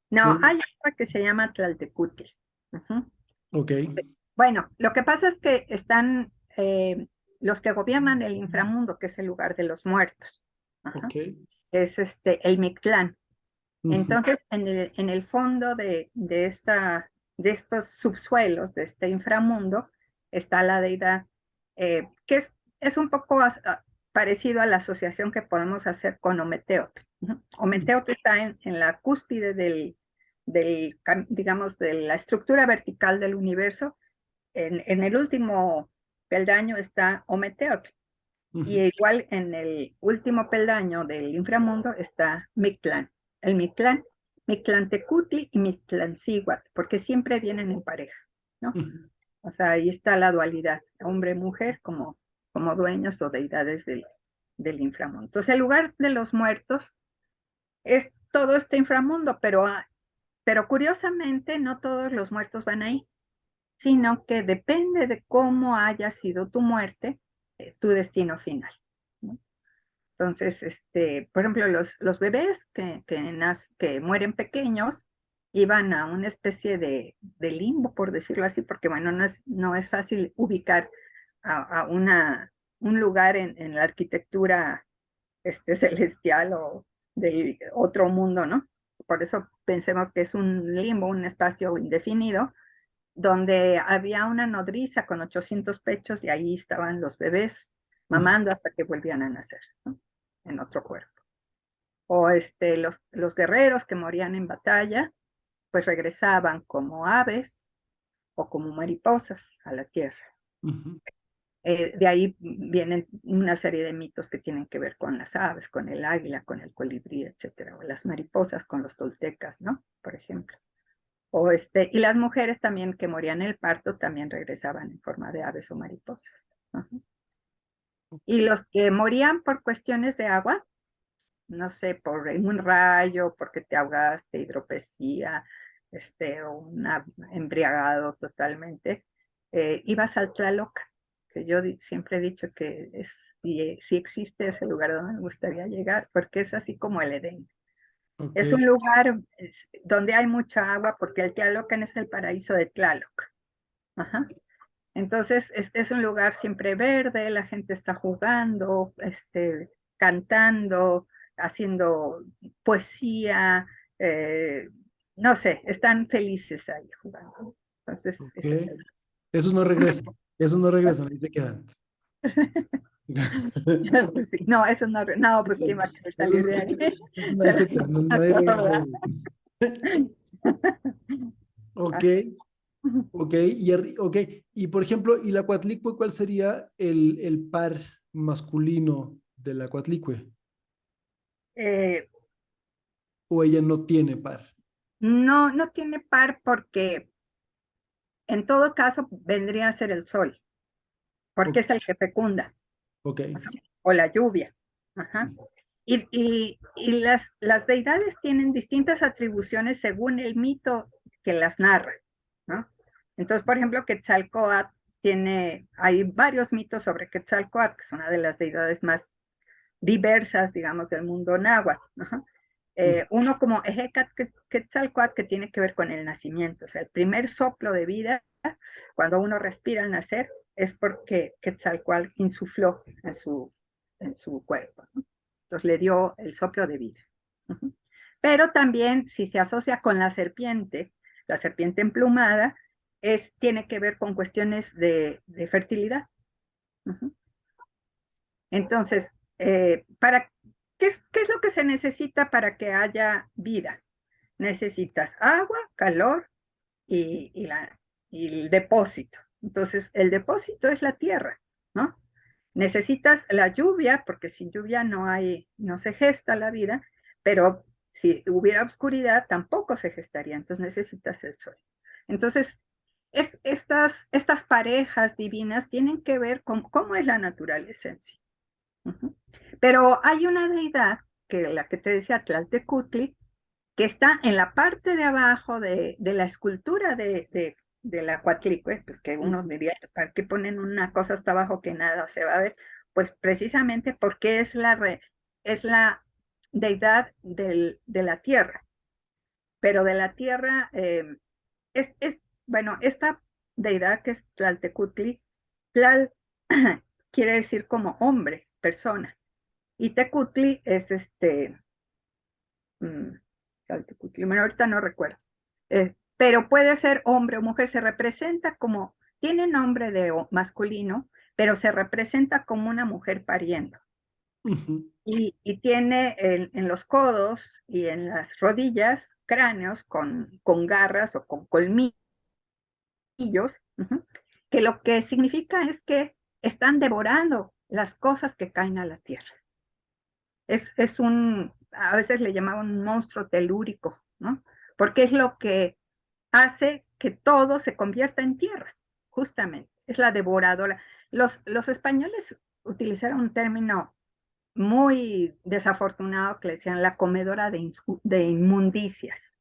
no, ¿Cuál? hay otra que se llama Tlaltecutli. Ujú. Ok, Bueno, lo que pasa es que están los que gobiernan el inframundo, que es el lugar de los muertos. Ajá. ok. Es el Mictlán. Ujú, Entonces, en el fondo de estos subsuelos, de este inframundo, está la deidad, que es un poco parecido a la asociación que podemos hacer con Ometeotl. Ujú. Ometeotl está en la cúspide digamos, de la estructura vertical del universo. En el último peldaño está Ometeotl. Y ujú, igual en el último peldaño del inframundo está Mictlán. El Mictlán, Mictlantecutli y Mictlancíhuatl, porque siempre vienen en pareja, ¿no? ujú. O sea, ahí está la dualidad, hombre-mujer como dueños o deidades del inframundo. Entonces, el lugar de los muertos es todo este inframundo, pero curiosamente no todos los muertos van ahí, sino que depende de cómo haya sido tu muerte, tu destino final, ¿no? Entonces, por ejemplo, los bebés que mueren pequeños iban a una especie de limbo, por decirlo así, porque bueno, no es fácil ubicar a un lugar en la arquitectura celestial o del otro mundo, ¿no? Por eso pensemos que es un limbo, un espacio indefinido, donde había una nodriza con 800 pechos y ahí estaban los bebés Ujú, mamando hasta que volvían a nacer, ¿no? En otro cuerpo. O los guerreros que morían en batalla, pues regresaban como aves o como mariposas a la tierra. ujú. De ahí vienen una serie de mitos que tienen que ver con las aves, con el águila, con el colibrí, etcétera, o las mariposas con los toltecas, ¿no? Por ejemplo. Y las mujeres también que morían en el parto también regresaban en forma de aves o mariposas. Ujú. Y los que morían por cuestiones de agua, no sé, por un rayo, porque te ahogaste, hidropesía, o un embriagado totalmente, ibas al Tlaloc, que yo siempre he dicho que si existe ese lugar donde me gustaría llegar, porque es así como el Edén. Ok, Es un lugar donde hay mucha agua, porque el Tlalocan es el paraíso de Tlaloc. Ajá. Entonces es un lugar siempre verde, la gente está jugando, cantando, haciendo poesía, eh, no sé, están felices ahí jugando. Entonces, ok. Esos no regresan, esos no regresan, ahí se quedan. sí, no, eso no, pues quién va a querer Esos, salir de ahí. esos ahí Pero se sí, quedan, nadie regresa ¿verdad? ahí. Ok, Así. ok, ok. Y por ejemplo, ¿y la Coatlicue, cuál sería el par masculino de la Coatlicue? Eh, ¿O ella no tiene par? no, no tiene par porque en todo caso vendría a ser el sol, Ok, porque es el que fecunda. ok. Ajá, o la lluvia. Ajá. Y las deidades tienen distintas atribuciones según el mito que las narra, ¿no? Entonces, por ejemplo, Quetzalcóatl hay varios mitos sobre Quetzalcóatl, que es una de las deidades más diversas, digamos, del mundo náhuatl. Ajá. Uno como Quetzalcóatl, que tiene que ver con el nacimiento, o sea, el primer soplo de vida, cuando uno respira al nacer, es porque Quetzalcóatl insufló en su cuerpo, ¿no? Entonces le dio el soplo de vida. Uh-huh. Pero también si se asocia con la serpiente emplumada, tiene que ver con cuestiones de fertilidad. Uh-huh. Entonces, ¿qué es lo que se necesita para que haya vida? Necesitas agua, calor y el depósito. Entonces, el depósito es la tierra, ¿no? Necesitas la lluvia, porque sin lluvia no se gesta la vida, pero si hubiera oscuridad tampoco se gestaría, entonces necesitas el sol. Entonces, estas parejas divinas tienen que ver con cómo es la naturaleza en sí. Uh-huh. Pero hay una deidad, que la que te decía, Tlaltecutli, que está en la parte de abajo de la escultura de la Coatlicue, pues que uno diría, pues, ¿para qué ponen una cosa hasta abajo que nada se va a ver? Pues precisamente porque es la deidad de la tierra, pero de la tierra, bueno, esta deidad que es Tlaltecutli, Tlal quiere decir como hombre, persona, y Tecutli es mm, bueno, ahorita no recuerdo. Pero puede ser hombre o mujer, se representa como, tiene nombre de masculino, pero se representa como una mujer pariendo. Uh-huh. Y tiene en los codos y en las rodillas cráneos con garras o con colmillos, uh-huh, que lo que significa es que están devorando las cosas que caen a la tierra. A veces le llamaban un monstruo telúrico, ¿no? Porque es lo que hace que todo se convierta en tierra, justamente. Es la devoradora. Los españoles utilizaron un término muy desafortunado que le decían la comedora de inmundicias.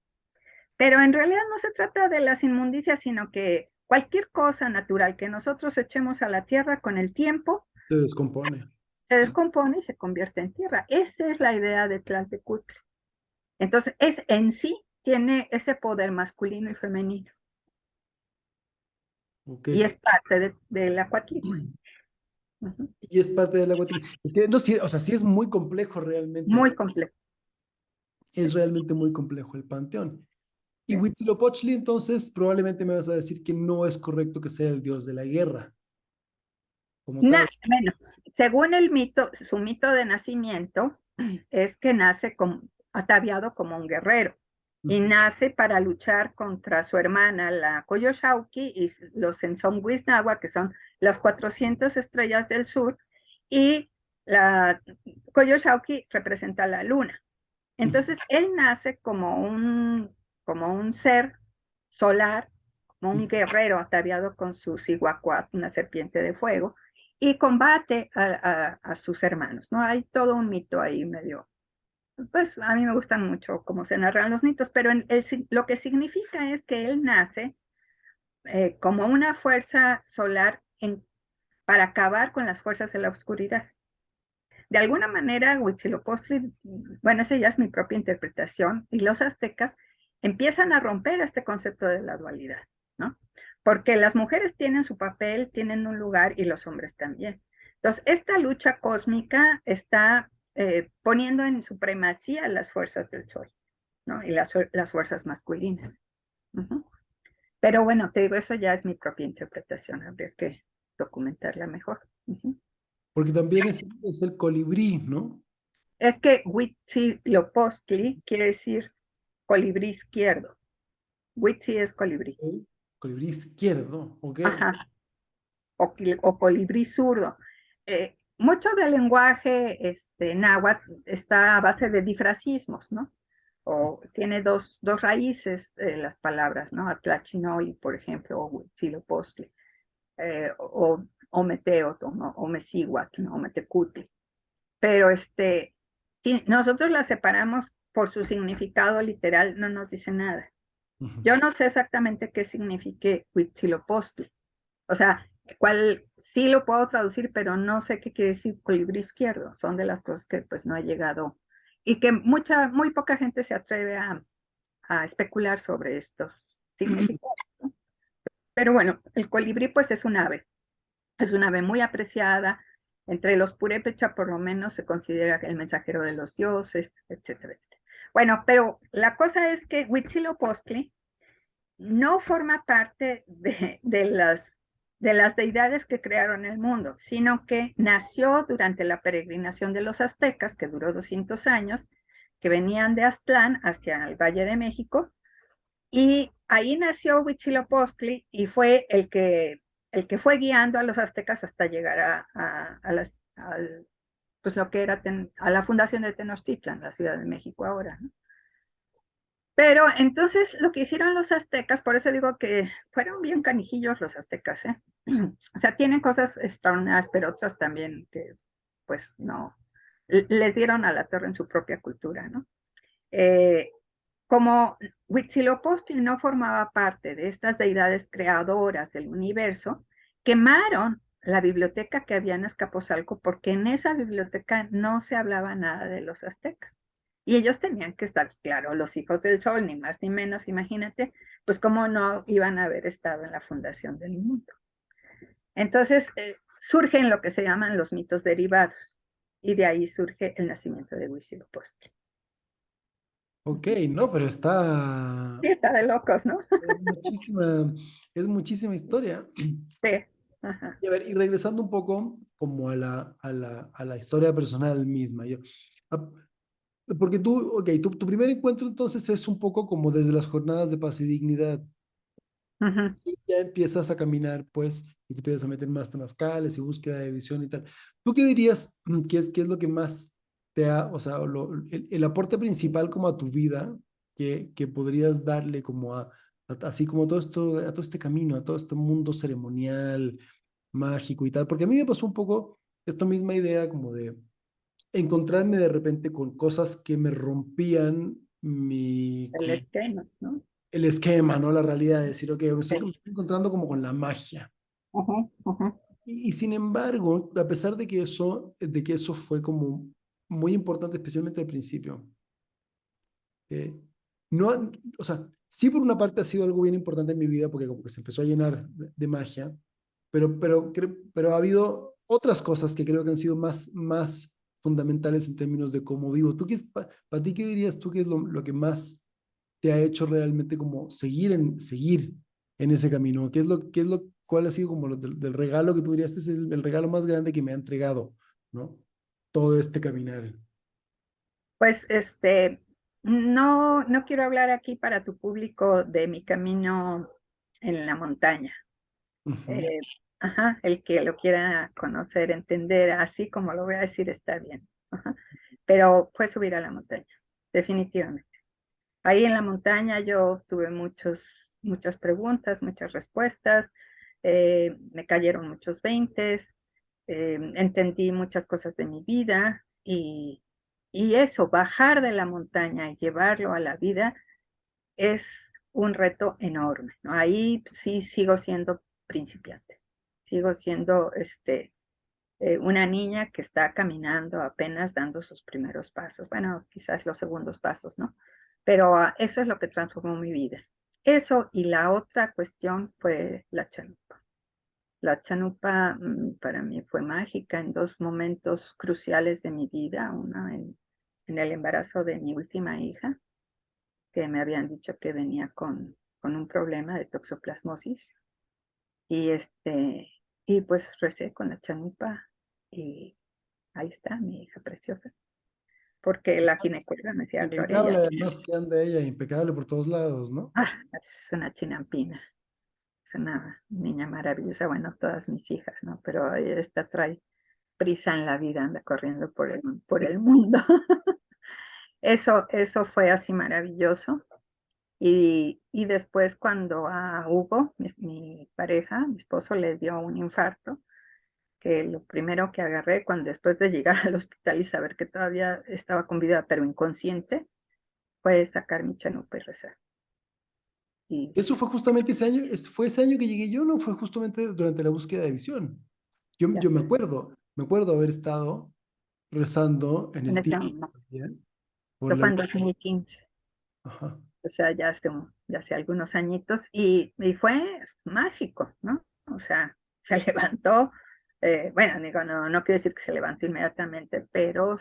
Pero en realidad no se trata de las inmundicias, sino que cualquier cosa natural que nosotros echemos a la tierra con el tiempo Se descompone. se descompone y se convierte en tierra. Esa es la idea de Tlaltecutli. Entonces, en sí tiene ese poder masculino y femenino. Ok. Y es parte de la Coatlicue. Uh-huh. Y es parte del agua. Es que, no, sí, o sea, sí es muy complejo realmente. Muy complejo. Es realmente muy complejo el panteón. Y Sí. Huitzilopochtli, entonces, probablemente me vas a decir que no es correcto que sea el dios de la guerra, como tal. Bueno, según su mito de nacimiento, es que nace ataviado como un guerrero y Ujú. nace para luchar contra su hermana, la Coyoshauqui, y los Enzonguiznagua, que son las 400 estrellas del sur, y la Coyoshauqui representa la luna. Ujú. Entonces, él nace como un ser solar, como un guerrero ataviado con su Cihuacuat, una serpiente de fuego, y combate a sus hermanos, ¿no? Hay todo un mito ahí medio, pues a mí me gustan mucho cómo se narran los mitos, pero lo que significa es que él nace como una fuerza solar para acabar con las fuerzas de la oscuridad. De alguna manera, Huitzilopochtli, bueno, esa ya es mi propia interpretación, y los aztecas empiezan a romper este concepto de la dualidad, ¿no? Porque las mujeres tienen su papel, tienen un lugar y los hombres también. Entonces, esta lucha cósmica está poniendo en supremacía las fuerzas del sol, ¿no? Y las fuerzas masculinas. Uh-huh. Pero bueno, te digo, eso ya es mi propia interpretación, habría que documentarla mejor. Uh-huh. Porque también es el colibrí, ¿no? Es que Huitzilopochtli quiere decir colibrí izquierdo. Huitzi es colibrí. Ok. Colibrí izquierdo, ok. Ajá. O colibrí zurdo. Mucho del lenguaje náhuatl está a base de difracismos, ¿no? O tiene dos raíces las palabras, ¿no? Atlachinoy, por ejemplo, o Huitzilopochtli, o Meteotl, ¿no? O Mecihuatl, ¿no? O Metecutli. Pero si nosotros la separamos por su significado literal, no nos dice nada. Ujú. Yo no sé exactamente qué signifique Huitzilopochtli. O sea, sí lo puedo traducir, pero no sé qué quiere decir colibrí izquierdo. Son de las cosas que pues no ha llegado y que muy poca gente se atreve a especular sobre estos significados. Pero bueno, el colibrí pues es un ave. Es una ave muy apreciada. Entre los purépecha, por lo menos, se considera el mensajero de los dioses, etcétera, etcétera. Bueno, pero la cosa es que Huitzilopochtli no forma parte de las deidades que crearon el mundo, sino que nació durante la peregrinación de los aztecas, que duró 200 años, que venían de Aztlán hacia el Valle de México, y ahí nació Huitzilopochtli y fue el que fue guiando a los aztecas hasta llegar pues lo que era a la fundación de Tenochtitlan, la Ciudad de México ahora, ¿no? Pero entonces lo que hicieron los aztecas, por eso digo que fueron bien canijillos los aztecas, ¿eh? O sea, tienen cosas extraordinarias, pero otras también que, pues no, les dieron a la torre en su propia cultura, ¿no? Eh, como Huitzilopochtli no formaba parte de estas deidades creadoras del universo, quemaron la biblioteca que había en Azcapotzalco porque en esa biblioteca no se hablaba nada de los aztecas. Y ellos tenían que estar, claro, los hijos del sol, ni más ni menos, imagínate, pues cómo no iban a haber estado en la fundación del mundo. Entonces, surgen lo que se llaman los mitos derivados, y de ahí surge el nacimiento de Huitzilopochtli. Ok, no, pero está, Sí, está de locos, ¿no? es muchísima, es muchísima historia. Sí. Ajá. Y a ver, y regresando un poco como a la historia personal misma, a- porque tú, ok, tu primer encuentro entonces es un poco como desde las jornadas de paz y dignidad. Ujú. Y ya empiezas a caminar, pues, y te empiezas a meter más temazcales y búsqueda de visión y tal. ¿Tú qué dirías qué es lo que más te ha, o sea, el aporte principal como a tu vida que podrías darle como así como todo esto, a todo este camino, a todo este mundo ceremonial, mágico y tal? Porque a mí me pasó un poco esta misma idea como de encontrarme de repente con cosas que me rompían El esquema, ¿no? el esquema, ¿no? La realidad, de decir, ok, me Sí. estoy encontrando como con la magia. Ujú, ujú. Y sin embargo, a pesar de que eso fue como muy importante, especialmente al principio, eh, no, o sea, sí por una parte ha sido algo bien importante en mi vida porque como que se empezó a llenar de magia, pero ha habido otras cosas que creo que han sido más fundamentales en términos de cómo vivo. ¿Tú para ti qué dirías tú que es lo que más te ha hecho realmente como seguir en ese camino? ¿Cuál ha sido como del regalo que tú dirías, este es el regalo más grande que me ha entregado, ¿no? Todo este caminar. Pues no quiero hablar aquí para tu público de mi camino en la montaña. Ujú. Eh, ajá, el que lo quiera conocer, entender, así como lo voy a decir, está bien. Ajá. Pero fue subir a la montaña, definitivamente. Ahí en la montaña yo tuve muchas preguntas, muchas respuestas, me cayeron muchos veintes, entendí muchas cosas de mi vida y eso, bajar de la montaña y llevarlo a la vida es un reto enorme, ¿no? Ahí sí sigo siendo principiante, sigo siendo una niña que está caminando apenas dando sus primeros pasos, bueno, quizás los segundos pasos, ¿no? Pero eso es lo que transformó mi vida. Eso y la otra cuestión fue la chanupa. La chanupa para mí fue mágica en dos momentos cruciales de mi vida, una en el embarazo de mi última hija, que me habían dicho que venía con un problema de toxoplasmosis, y y pues recé con la chanupa y ahí está mi hija preciosa, porque la ginecóloga me decía, Gloria, ya, Impecable, además que anda ella, impecable por todos lados, ¿no? es una chinampina, es una niña maravillosa, bueno, todas mis hijas, ¿no? Pero esta trae prisa en la vida, anda corriendo por el mundo. Eso fue así maravilloso. Y después cuando a Hugo, mi pareja, mi esposo, le dio un infarto, que lo primero que agarré cuando después de llegar al hospital y saber que todavía estaba con vida pero inconsciente, fue sacar mi chanupa y rezar. Y Eso fue justamente ese año, fue ese año que llegué yo, ¿no? Fue justamente durante la búsqueda de visión. ya, Yo me acuerdo haber estado rezando en en el ese tiempo momento, también, por eso fue la... en 2015, Ajá. o sea, ya hace algunos añitos, y fue mágico, ¿no? O sea, se levantó, Bueno, digo, no quiero decir que se levantó inmediatamente, pero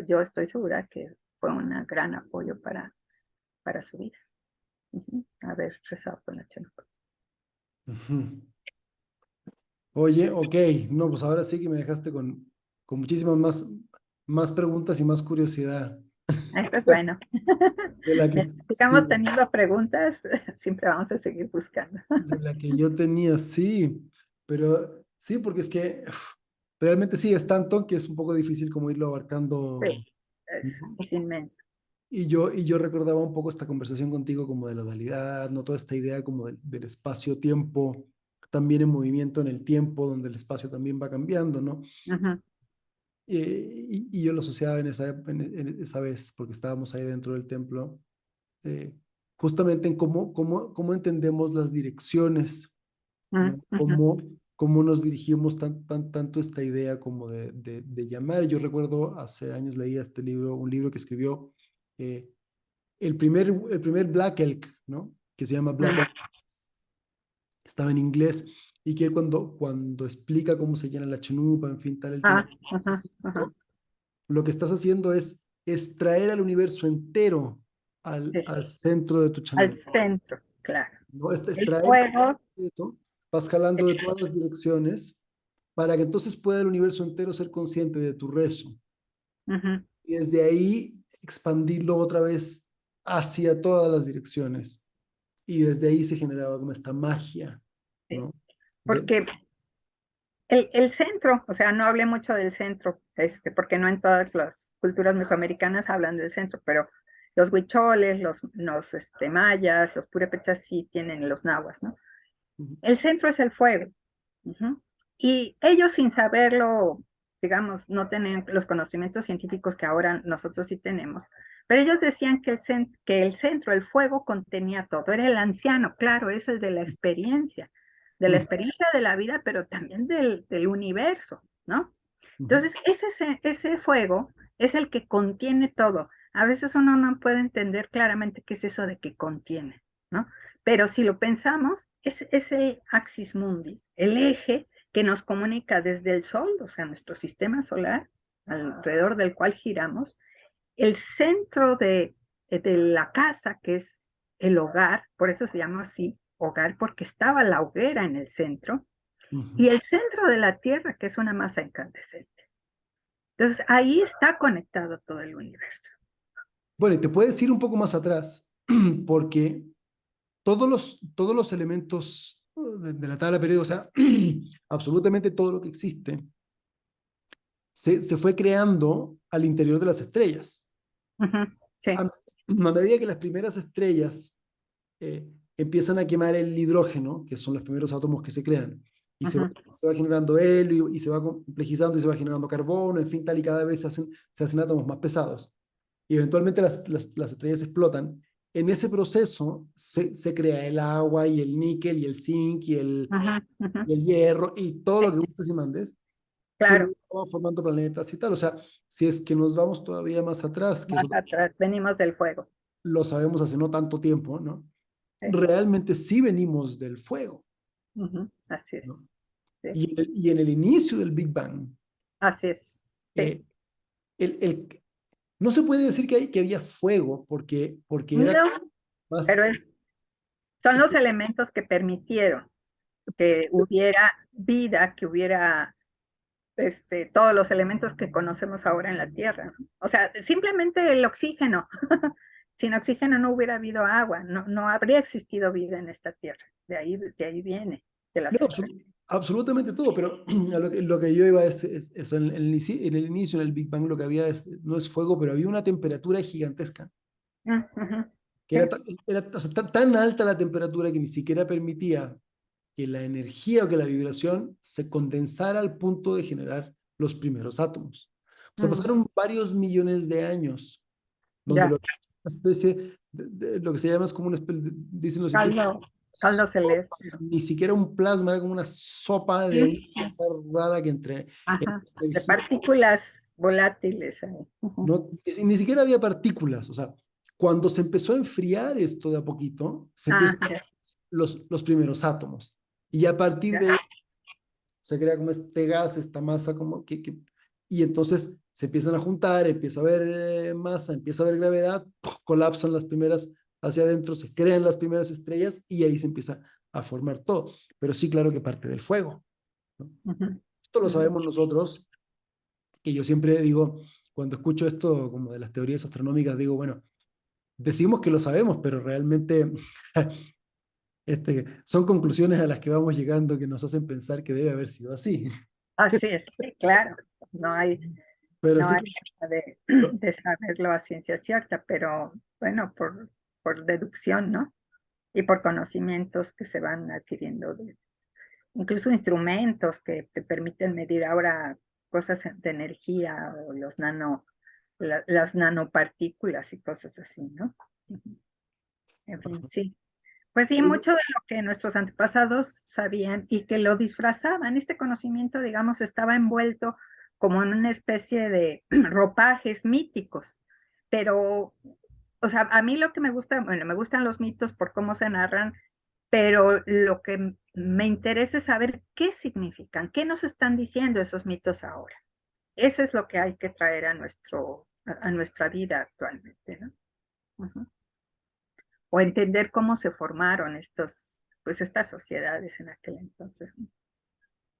yo estoy segura que fue un gran apoyo para su vida. Haber rezado con la Chenoa. Ujú. Oye, ok, no, pues ahora sí que me dejaste con muchísimas más preguntas y más curiosidad Eso es bueno. de la que, Mientras sí, sigamos teniendo preguntas, siempre vamos a seguir buscando. de la que yo tenía, sí, pero sí, porque es que realmente sí es tanto que es un poco difícil como irlo abarcando, Sí, es, ¿no? es inmenso. Y yo recordaba un poco esta conversación contigo como de la dualidad, ¿no? Toda esta idea como del espacio-tiempo, también en movimiento en el tiempo, donde el espacio también va cambiando, ¿no? Ujú, Y yo lo asociaba en esa vez, porque estábamos ahí dentro del templo, eh, justamente en cómo entendemos las direcciones, ujú, ¿no? ujú. Cómo nos dirigimos tanto esta idea como de llamar. Yo recuerdo hace años leía este libro, un libro que escribió eh, el primer Black Elk, ¿no? Que se llama Black Elk, estaba en inglés, y que él cuando explica cómo se llena la chanupa, en fin, tal, el tema, Ah, ajá, ajá. lo que estás haciendo es extraer al universo entero al, Sí, al centro de tu al chanupa, centro, claro. ¿no? El Extraer fuego, esto, vas jalando de todas las direcciones para que entonces pueda el universo entero ser consciente de tu rezo. ujú, Y desde ahí expandirlo otra vez hacia todas las direcciones. Y desde ahí se generaba como esta magia, sí. ¿no? De, Porque el centro, o sea, no hablé mucho del centro, porque no en todas las culturas mesoamericanas hablan del centro, pero los huicholes, los mayas, los purépechas sí tienen los nahuas, ¿no? El centro es el fuego. Ujú. Y ellos sin saberlo, digamos, no tienen los conocimientos científicos que ahora nosotros sí tenemos, pero ellos decían que el centro, el fuego, contenía todo. Era el anciano, claro, eso es de la experiencia de la vida, pero también del universo, ¿no? Entonces, ese fuego es el que contiene todo. A veces uno no puede entender claramente qué es eso de que contiene, ¿no? Pero si lo pensamos, es el axis mundi, el eje que nos comunica desde el Sol, o sea, nuestro sistema solar, alrededor del cual giramos, el centro de la casa, que es el hogar, por eso se llama así, hogar, porque estaba la hoguera en el centro, y el centro de la Tierra, que es una masa incandescente. Entonces, ahí está conectado todo el universo. bueno, y te puedes ir un poco más atrás, porque todos los elementos de la tabla periódica, o sea, absolutamente todo lo que existe, se fue creando al interior de las estrellas. Ujú, A, sí, a medida que las primeras estrellas empiezan a quemar el hidrógeno, que son los primeros átomos que se crean, y ujú, se va generando helio y se va complejizando y se va generando carbono, en fin, tal, y cada vez se hacen átomos más pesados. Y eventualmente las estrellas explotan. En ese proceso se crea el agua y el níquel y el zinc y el, ujú, ujú. y el hierro y todo lo que Sí, gustes y mandes, que claro, luego van formando planetas y tal. O sea, si es que nos vamos todavía más atrás, que más eso atrás, venimos del fuego. lo sabemos hace no tanto tiempo, ¿no? Sí, Realmente sí venimos del fuego, ujú, así es, ¿no? sí, Y en el inicio del Big Bang, así es. Sí. eh, no se puede decir que había fuego porque era No, más. pero son los elementos que permitieron que hubiera vida, que hubiera todos los elementos que conocemos ahora en la Tierra, ¿no? O sea, simplemente el oxígeno. Sin oxígeno no hubiera habido agua, no habría existido vida en esta Tierra. De ahí viene, de No, las estrellas. absolutamente todo, pero a lo que yo iba es eso, en el inicio, en el Big Bang, lo que había no es fuego, pero había una temperatura gigantesca, Ujú, que sí, era o sea, tan alta la temperatura que ni siquiera permitía que la energía o que la vibración se condensara al punto de generar los primeros átomos. O sea, mm, pasaron varios millones de años donde ya, una especie lo que se llama es como dicen los científicos, caldo, caldo celeste, ¿no? ni siquiera un plasma, era como una sopa de una Ujú, cosa rara que entre ajá, de energía, partículas volátiles ahí. Ujú. no, ni siquiera había partículas, o sea, cuando se empezó a enfriar esto de a poquito, se Ah, empiezan ya, los primeros átomos. Y a partir de ahí, ya. se crea como este gas, esta masa, como y entonces se empiezan a juntar, empieza a haber masa, empieza a haber gravedad, colapsan las primeras hacia adentro, se crean las primeras estrellas y ahí se empieza a formar todo. Pero sí, claro que parte del fuego, ¿no? Ujú, Esto lo ujú. sabemos nosotros, que yo siempre digo, cuando escucho esto como de las teorías astronómicas, digo, bueno, decimos que lo sabemos, pero realmente son conclusiones a las que vamos llegando que nos hacen pensar que debe haber sido así. Así es, sí, claro. No hay, Pero no sí hay que manera de saberlo a ciencia cierta, pero bueno, por deducción, ¿no? Y por conocimientos que se van adquiriendo, incluso instrumentos que te permiten medir ahora cosas de energía o las nanopartículas y cosas así, ¿no? Ujú. En fin, sí. Pues sí, Oye, mucho de lo que nuestros antepasados sabían y que lo disfrazaban, este conocimiento, digamos, estaba envuelto como en una especie de ropajes míticos, pero, o sea, a mí lo que me gusta, bueno, me gustan los mitos por cómo se narran, pero lo que me interesa es saber qué significan, qué nos están diciendo esos mitos ahora. Eso es lo que hay que traer a nuestra vida actualmente, ¿no? Ujú. O entender cómo se formaron pues estas sociedades en aquel entonces, ¿no?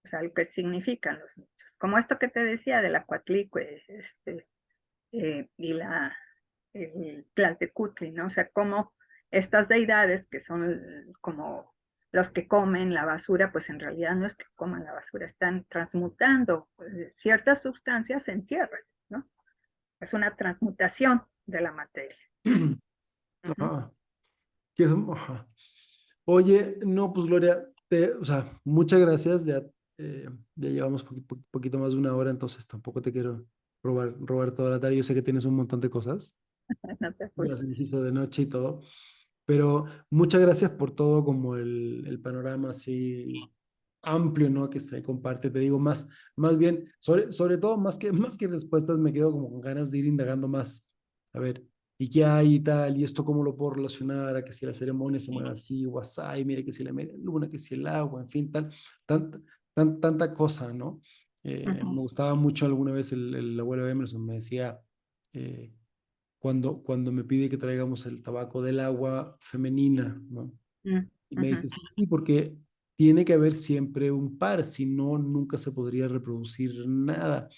O sea, lo que significan los mitos. Como esto que te decía de la Coatlicue, y el Tlaltecutli, ¿no? O sea, cómo estas deidades que son como los que comen la basura, pues en realidad no es que coman la basura, están transmutando ciertas sustancias en tierra, ¿no? Es una transmutación de la materia. Ujú. ajá, ajá. Oye, no, pues Gloria, o sea, muchas gracias. Ya llevamos poquito más de una hora, entonces tampoco te quiero robar toda la tarde. Yo sé que tienes un montón de cosas. No te Ya apures. se nos hizo de noche y todo. Pero muchas gracias por todo, como el panorama así amplio, ¿no? Que se comparte. Te digo, más bien, sobre todo, más que respuestas, me quedo como con ganas de ir indagando más. A ver, ¿y qué hay y tal? ¿Y esto cómo lo puedo relacionar a que si la ceremonia se mueve así, o así, mire que si la media luna, que si el agua, en fin, tan, tanta cosa, ¿no? Me Ujú, gustaba mucho alguna vez el abuelo Emerson, me decía, eh, cuando me pide que traigamos el tabaco del agua femenina, ¿no? ujú, Y me ujú. dice, sí, sí, porque tiene que haber siempre un par, si no, nunca se podría reproducir nada.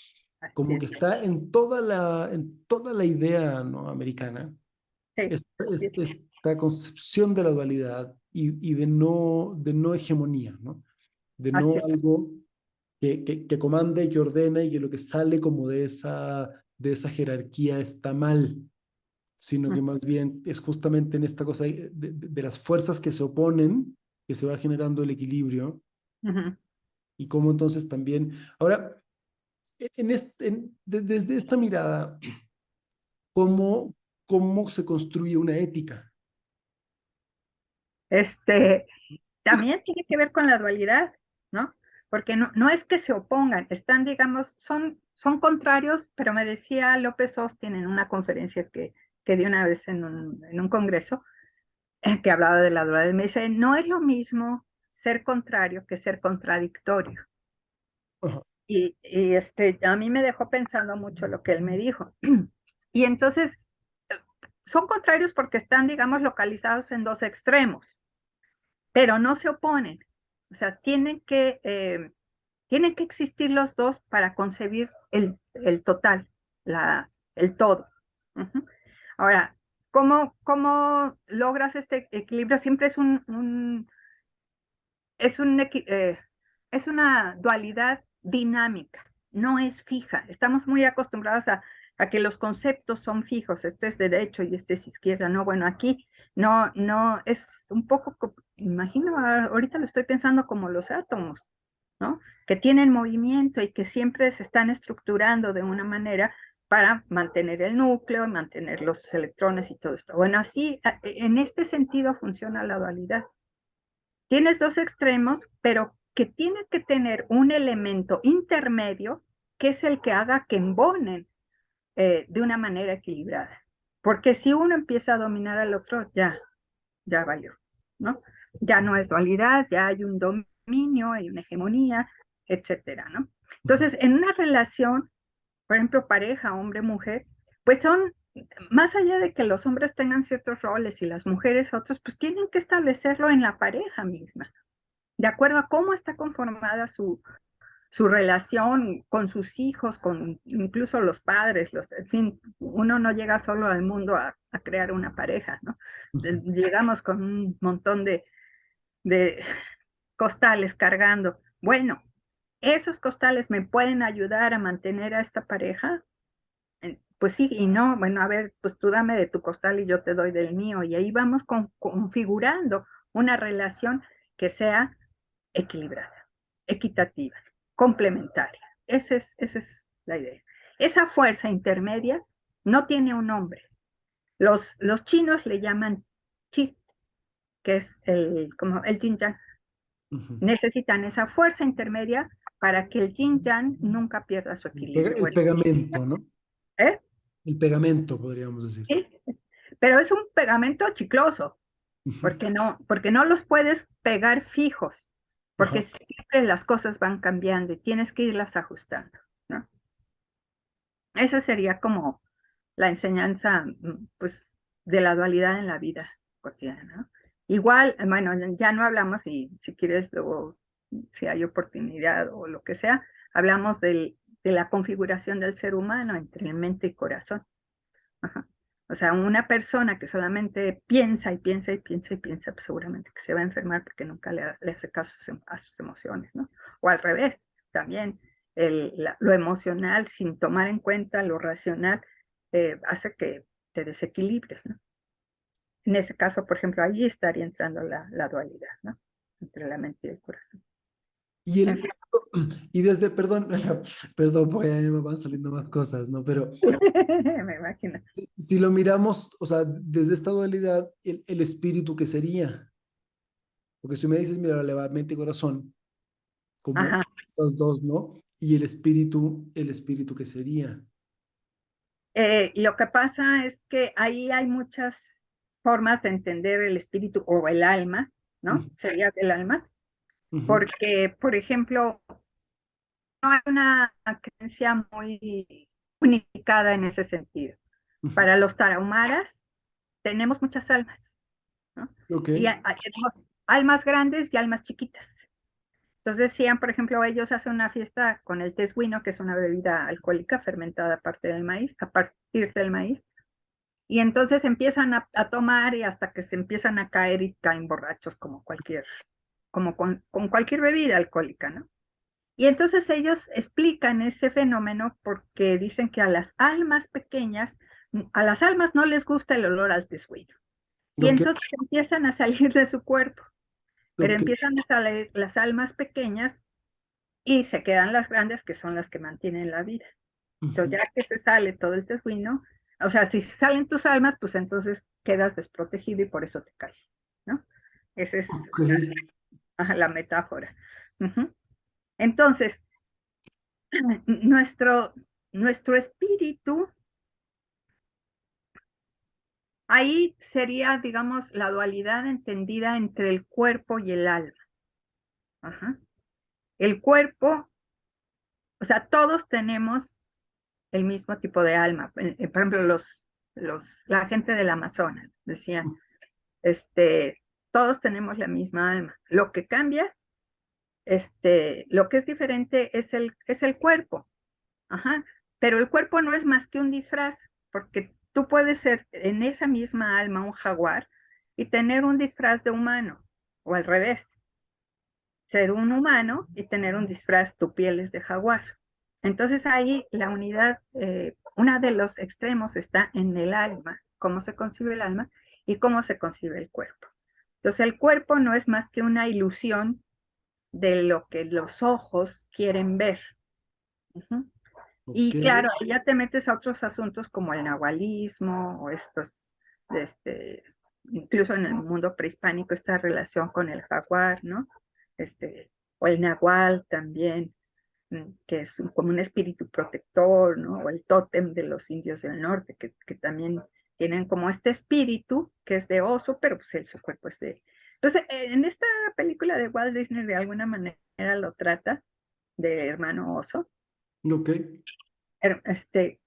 Así Como que es. está en toda la idea, ¿no? Americana, Sí, así es. esta concepción de la dualidad y de no hegemonía, ¿no? De no Así es. algo que comanda y que ordena y que lo que sale como de esa jerarquía está mal, sino que Ujú, más bien es justamente en esta cosa de las fuerzas que se oponen, que se va generando el equilibrio ujú. y cómo entonces también, ahora, desde esta mirada, ¿cómo, cómo se construye una ética? Este, también tiene que ver con la dualidad, ¿no? Porque no es que se opongan, están, digamos, son contrarios, pero me decía López Austin en una conferencia que di una vez en un congreso, que hablaba de la dualidad, me dice, no es lo mismo ser contrario que ser contradictorio. Ajá, Y a mí me dejó pensando mucho lo que él me dijo. Y entonces, eh, son contrarios porque están, digamos, localizados en dos extremos, pero no se oponen. O sea, tienen que existir los dos para concebir el total, el todo. Ujú. Ahora, ¿cómo logras este equilibrio? Siempre es es una dualidad dinámica, no es fija. Estamos muy acostumbrados a que los conceptos son fijos, este es derecho y este es izquierda. No, bueno, aquí no, es un poco, imagino, ahorita lo estoy pensando como los átomos, ¿no? Que tienen movimiento y que siempre se están estructurando de una manera para mantener el núcleo, mantener los electrones y todo esto. Bueno, así, en este sentido funciona la dualidad. Tienes dos extremos, pero que tiene que tener un elemento intermedio que es el que haga que embonen de una manera equilibrada. Porque si uno empieza a dominar al otro, ya valió, ¿no? Ya no es dualidad, ya hay un dominio, hay una hegemonía, etcétera, ¿no? Entonces, en una relación, por ejemplo, pareja, hombre-mujer, pues son, más allá de que los hombres tengan ciertos roles y las mujeres otros, pues tienen que establecerlo en la pareja misma, de acuerdo a cómo está conformada su relación con sus hijos, con incluso los padres, en fin, uno no llega solo al mundo a crear una pareja, ¿no? Ujú. Llegamos con un montón de costales cargando. Bueno, esos costales me pueden ayudar a mantener a esta pareja. Pues sí y no, bueno, a ver, pues tú dame de tu costal y yo te doy del mío, y ahí vamos configurando una relación que sea equilibrada, equitativa, complementaria. Esa es la idea. Esa fuerza intermedia no tiene un nombre. Los chinos le llaman chi, que es como el yin yang. Ujú. Necesitan esa fuerza intermedia para que el yin yang nunca pierda su equilibrio. El Bueno, pegamento, ¿no? ¿eh? El pegamento, podríamos decir. Sí, pero es un pegamento chicloso, Ujú. porque no los puedes pegar fijos, porque Ajá. siempre las cosas van cambiando y tienes que irlas ajustando, ¿no? Esa sería como la enseñanza, pues, de la dualidad en la vida cotidiana, ¿no? Igual, bueno, ya no hablamos, y si quieres luego, si hay oportunidad o lo que sea, hablamos de la configuración del ser humano entre mente y corazón. Ajá. O sea, una persona que solamente piensa y piensa y piensa y piensa, pues seguramente que se va a enfermar porque nunca le hace caso a sus emociones, ¿no? O al revés, también lo emocional sin tomar en cuenta lo racional hace que te desequilibres, ¿no? En ese caso, por ejemplo, ahí estaría entrando la dualidad, ¿no? Entre la mente y el corazón. Y En fin. y desde, perdón, perdón, porque ahí me van saliendo más cosas, ¿no? Pero Me imagino. si lo miramos, o sea, desde esta dualidad, el espíritu, ¿qué sería? Porque si me dices, mira, elevar mente y corazón, como Ajá. estos dos, ¿no? Y el espíritu, ¿qué sería? Lo que pasa es que ahí hay muchas formas de entender el espíritu o el alma, ¿no? Ujú. Sería el alma, Ujú. porque, por ejemplo, no hay una creencia muy unificada en ese sentido. Ujú. Para los tarahumaras tenemos muchas almas, ¿no? Ok. Y tenemos almas grandes y almas chiquitas. Entonces decían, por ejemplo, ellos hacen una fiesta con el tesguino, que es una bebida alcohólica fermentada a partir del maíz. Y entonces empiezan a tomar y hasta que se empiezan a caer y caen borrachos como como con cualquier bebida alcohólica, ¿no? Y entonces ellos explican ese fenómeno porque dicen que a las almas pequeñas, a las almas no les gusta el olor al teshuino. Y Ok. entonces empiezan a salir de su cuerpo, pero Ok. empiezan a salir las almas pequeñas y se quedan las grandes, que son las que mantienen la vida. Entonces, Ujú. ya que se sale todo el tesguino, o sea, si salen tus almas, pues entonces quedas desprotegido y por eso te caes, ¿no? Esa es Ok. la metáfora. Ujú. Entonces, nuestro, nuestro espíritu, ahí sería, digamos, la dualidad entendida entre el cuerpo y el alma. Ajá. El cuerpo, o sea, todos tenemos el mismo tipo de alma. Por ejemplo, la gente del Amazonas decían, este, todos tenemos la misma alma. Lo que cambia, lo que es diferente es el cuerpo. Ajá. Pero el cuerpo no es más que un disfraz, porque tú puedes ser en esa misma alma un jaguar y tener un disfraz de humano, o al revés, ser un humano y tener un disfraz, tu piel es de jaguar. Entonces ahí la unidad, una de los extremos está en el alma, cómo se concibe el alma y cómo se concibe el cuerpo. Entonces el cuerpo no es más que una ilusión de lo que los ojos quieren ver. Ujú. Ok. Y claro, ya te metes a otros asuntos como el nahualismo o incluso en el mundo prehispánico, esta relación con el jaguar, ¿no? O el nahual también, que es como un espíritu protector, ¿no? O el tótem de los indios del norte, que también tienen como este espíritu que es de oso, pero pues su cuerpo es de... Entonces, en esta película de Walt Disney de alguna manera lo trata de hermano oso, Ok.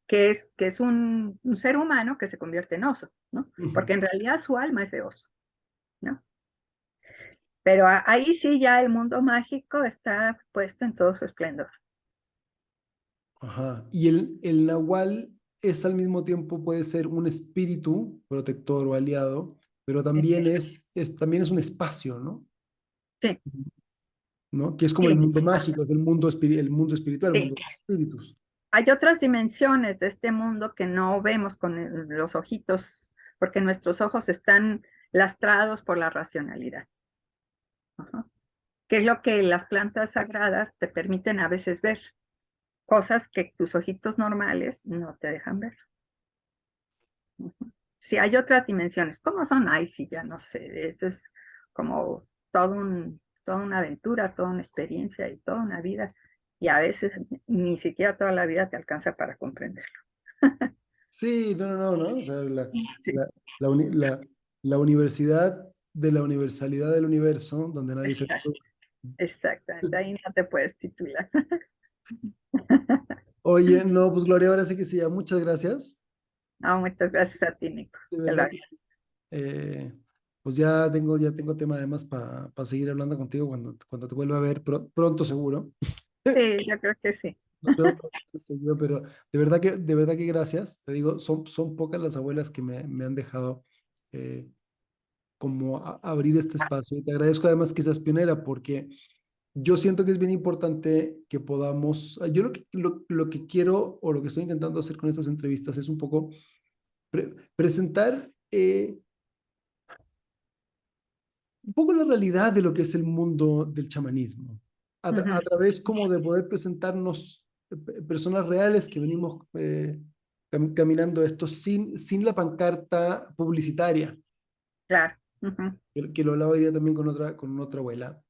que es un ser humano que se convierte en oso, ¿no? Ujú. Porque en realidad su alma es de oso, ¿no? Pero ahí sí ya el mundo mágico está puesto en todo su esplendor. Ajá. Y el nahual es al mismo tiempo, puede ser un espíritu protector o aliado, pero Sí, también también es un espacio, ¿no? sí, ¿No? Que es como el sí, mundo mágico, es el mundo espiritual, el sí. mundo de los espíritus. Hay otras dimensiones de este mundo que no vemos con los ojitos, porque nuestros ojos están lastrados por la racionalidad. Ajá. Que es lo que las plantas sagradas te permiten a veces ver, cosas que tus ojitos normales no te dejan ver. Ujú. Si hay otras dimensiones, ¿cómo son? Ay, sí, ya no sé, eso es como toda una aventura, toda una experiencia y toda una vida, y a veces ni siquiera toda la vida te alcanza para comprenderlo. Sí, no, no, no, ¿no? O sea, Sí, la, la, uni- la- la universidad de la universalidad del universo, donde nadie se... exacto, exactamente, ahí no te puedes titular. Oye, no, pues Gloria, ahora sí que sí, ya, muchas gracias. No, muchas gracias a ti, Nico. De Te lo verdad que agradezco. eh, pues ya tengo tema además para seguir hablando contigo cuando te vuelva a ver pronto seguro. Sí, yo creo que sí. Nos vemos seguido, pero de verdad que gracias. Te digo, son pocas las abuelas que me han dejado eh, como abrir este espacio. Y te agradezco además que seas pionera porque yo siento que es bien importante que podamos, yo lo que quiero o lo que estoy intentando hacer con estas entrevistas es un poco presentar un poco la realidad de lo que es el mundo del chamanismo, a Ujú, través como de poder presentarnos personas reales que venimos caminando esto sin la pancarta publicitaria, claro. Ujú. que lo hablaba hoy día también con otra abuela,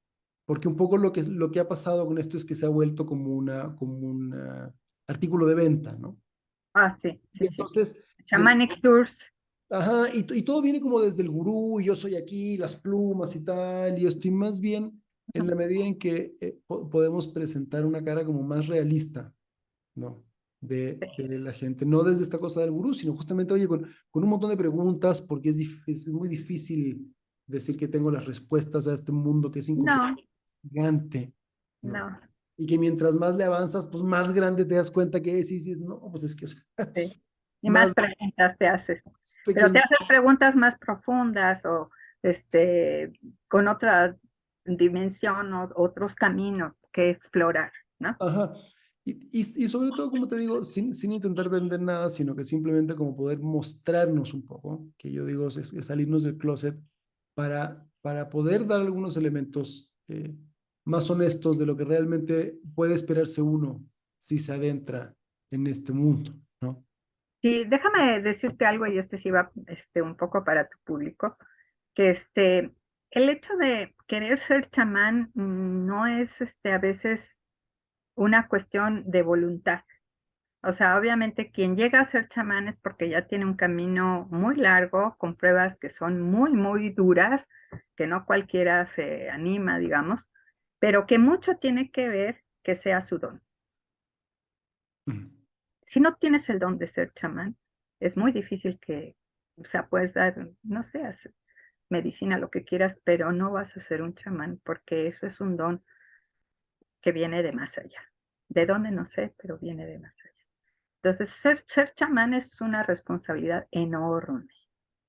porque un poco lo que ha pasado con esto es que se ha vuelto como un artículo de venta, ¿no? Ah, sí, Y sí, sí. entonces, Shamanic Tours. ajá, y todo viene como desde el gurú, y yo soy aquí, las plumas y tal, y estoy más bien en la medida en que podemos presentar una cara como más realista, ¿no? De la gente, no desde esta cosa del gurú, sino justamente, oye, con un montón de preguntas, porque es muy difícil decir que tengo las respuestas a este mundo que es incompleta, No, gigante, ¿no? no, Y que mientras más le avanzas, pues más grande te das cuenta que es, y dices, no, pues es que o sea, sí. Y más más preguntas te haces. Pero te pequeño. haces preguntas más profundas o este, con otra dimensión o otros caminos que explorar, ¿no? Ajá. Y sobre todo, como te digo, sin intentar vender nada, sino que simplemente como poder mostrarnos un poco, que yo digo es salirnos del closet para poder dar algunos elementos más honestos de lo que realmente puede esperarse uno si se adentra en este mundo, ¿no? Sí, déjame decirte algo, y este sí va un poco para tu público, que el hecho de querer ser chamán no es a veces una cuestión de voluntad. O sea, obviamente quien llega a ser chamán es porque ya tiene un camino muy largo, con pruebas que son muy, muy duras, que no cualquiera se anima, digamos, pero que mucho tiene que ver que sea su don. Ujú. Si no tienes el don de ser chamán, es muy difícil o sea, puedes dar, no sé, medicina, lo que quieras, pero no vas a ser un chamán porque eso es un don que viene de más allá. ¿De dónde? No sé, pero viene de más allá. Entonces, ser chamán es una responsabilidad enorme.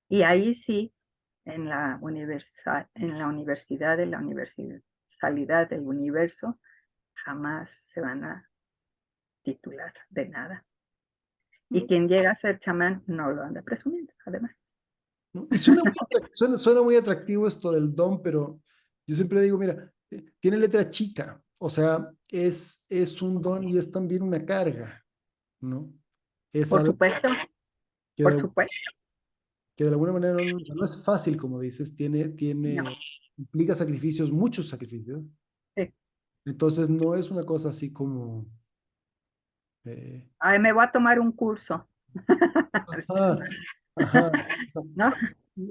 Y ahí sí, en la universidad de la universalidad del universo, jamás se van a titular de nada. Y ¿No? quien llega a ser chamán no lo anda presumiendo, además. ¿No? Y suena muy atractivo esto del don, pero yo siempre digo, mira, tiene letra chica, o sea, es un don y es también una carga, ¿no? Es Por algo supuesto, que por de, supuesto. que de alguna manera no es fácil, como dices, No. implica sacrificios, muchos sacrificios. Sí. Entonces no es una cosa así como, eh, Ay, me voy a tomar un curso, ajá, ajá, ¿no?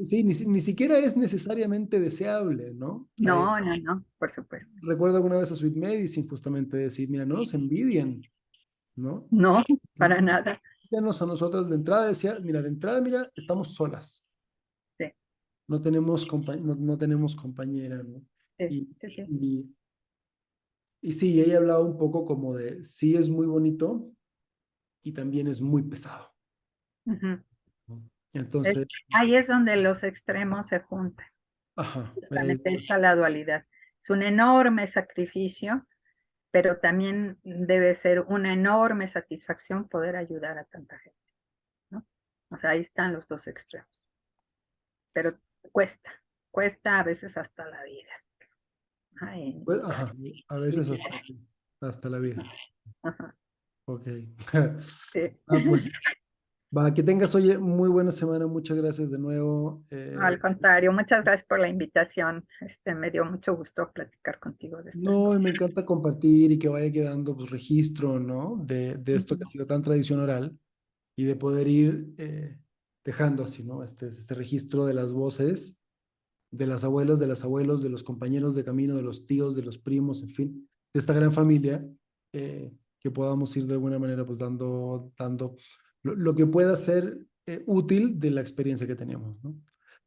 sí, ni siquiera es necesariamente deseable, ¿no? No, no, no, por supuesto. Recuerdo alguna vez a Sweet Medicine justamente decir, mira, no nos envidien, ¿no? No, para nada. Ya no son nosotros de entrada, decía, mira, de entrada, mira, estamos solas, Sí, no tenemos compañera, ¿no? sí, Y, sí, sí. y, y sí, ella hablaba un poco como de, sí es muy bonito y también es muy pesado, Ujú. ¿no? Es- Entonces, Ahí es donde los extremos se juntan. ajá, Justamente esa la dualidad. Es un enorme sacrificio, pero también debe ser una enorme satisfacción poder ayudar a tanta gente, ¿no? O sea, ahí están los dos extremos. Pero cuesta, cuesta a veces hasta la vida. Ay, pues, ajá, a veces sí, hasta, hasta la vida. ajá, Ok. sí. Ah, pues, va, que tengas, oye, muy buena semana, muchas gracias de nuevo. Al contrario, muchas gracias por la invitación. Me dio mucho gusto platicar contigo de estas No, y cosas. me encanta compartir y que vaya quedando pues, registro, ¿no? De esto que ha Ujú. sido tan tradición oral y de poder ir dejando así, ¿no? Este registro de las voces, de las abuelas, de los abuelos, de los compañeros de camino, de los tíos, de los primos, en fin, de esta gran familia, que podamos ir de alguna manera pues dando lo que pueda ser útil de la experiencia que tenemos, ¿no?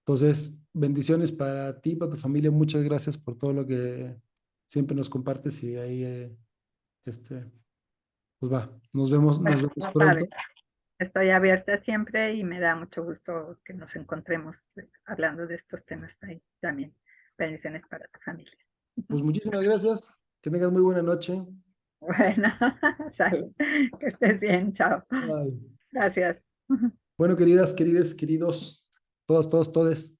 Entonces, bendiciones para ti, para tu familia, muchas gracias por todo lo que siempre nos compartes y ahí, este, pues va, nos Bueno, vemos sabes, pronto. estoy abierta siempre y me da mucho gusto que nos encontremos hablando de estos temas ahí también. Bendiciones para tu familia. Pues muchísimas gracias, que tengas muy buena noche. Bueno, sale. Que estés bien, chao. Bye. Gracias. Bueno, queridos, todes,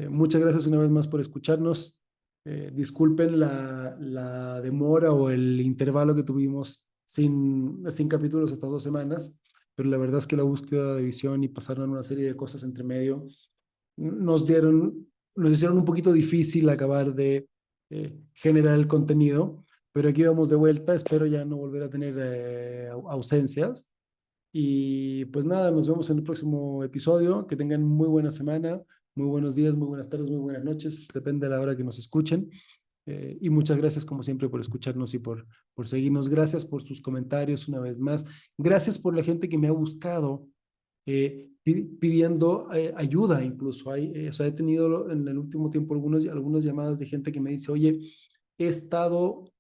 muchas gracias una vez más por escucharnos. Disculpen la demora o el intervalo que tuvimos sin capítulos estas 2 semanas, pero la verdad es que la búsqueda de visión y pasaron una serie de cosas entre medio nos dieron, nos hicieron un poquito difícil acabar de generar el contenido, pero aquí vamos de vuelta. Espero ya no volver a tener ausencias. Y pues nada, nos vemos en el próximo episodio. Que tengan muy buena semana, muy buenos días, muy buenas tardes, muy buenas noches, depende de la hora que nos escuchen. Y muchas gracias como siempre por escucharnos y por seguirnos. Gracias por sus comentarios una vez más. Gracias por la gente que me ha buscado pidiendo ayuda incluso. O sea, he tenido en el último tiempo algunas llamadas de gente que me dice, oye, he estado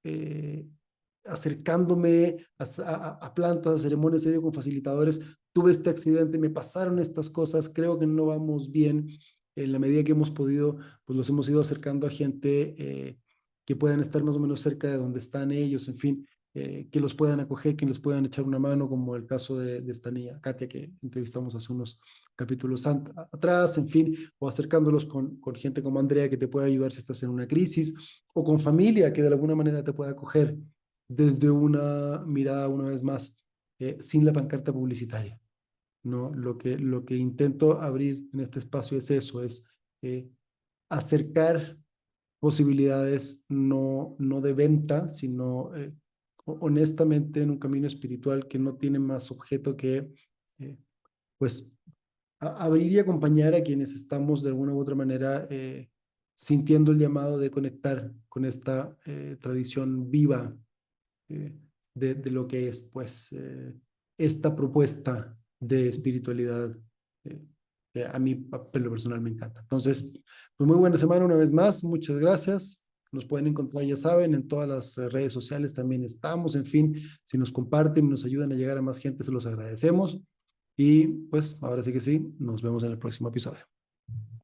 acercándome a plantas, a ceremonias, he ido con facilitadores, tuve este accidente, me pasaron estas cosas, creo que no vamos bien. En la medida que hemos podido, pues los hemos ido acercando a gente que puedan estar más o menos cerca de donde están ellos, en fin, que los puedan acoger, que les puedan echar una mano, como el caso de esta niña, Katia, que entrevistamos hace unos capítulos atrás, en fin, o acercándolos con gente como Andrea, que te puede ayudar si estás en una crisis, o con familia que de alguna manera te pueda acoger desde una mirada, una vez más, sin la pancarta publicitaria, ¿no? Lo que intento abrir en este espacio es eso, es acercar posibilidades no de venta, sino honestamente en un camino espiritual que no tiene más objeto que, eh, pues, abrir y acompañar a quienes estamos de alguna u otra manera sintiendo el llamado de conectar con esta tradición viva de lo que es, pues, esta propuesta de espiritualidad eh, que a mí, en lo personal, me encanta. Entonces, pues muy buena semana una vez más, muchas gracias. Nos pueden encontrar, ya saben, en todas las redes sociales también estamos. En fin, si nos comparten y nos ayudan a llegar a más gente, se los agradecemos. Y pues ahora sí que sí, nos vemos en el próximo episodio.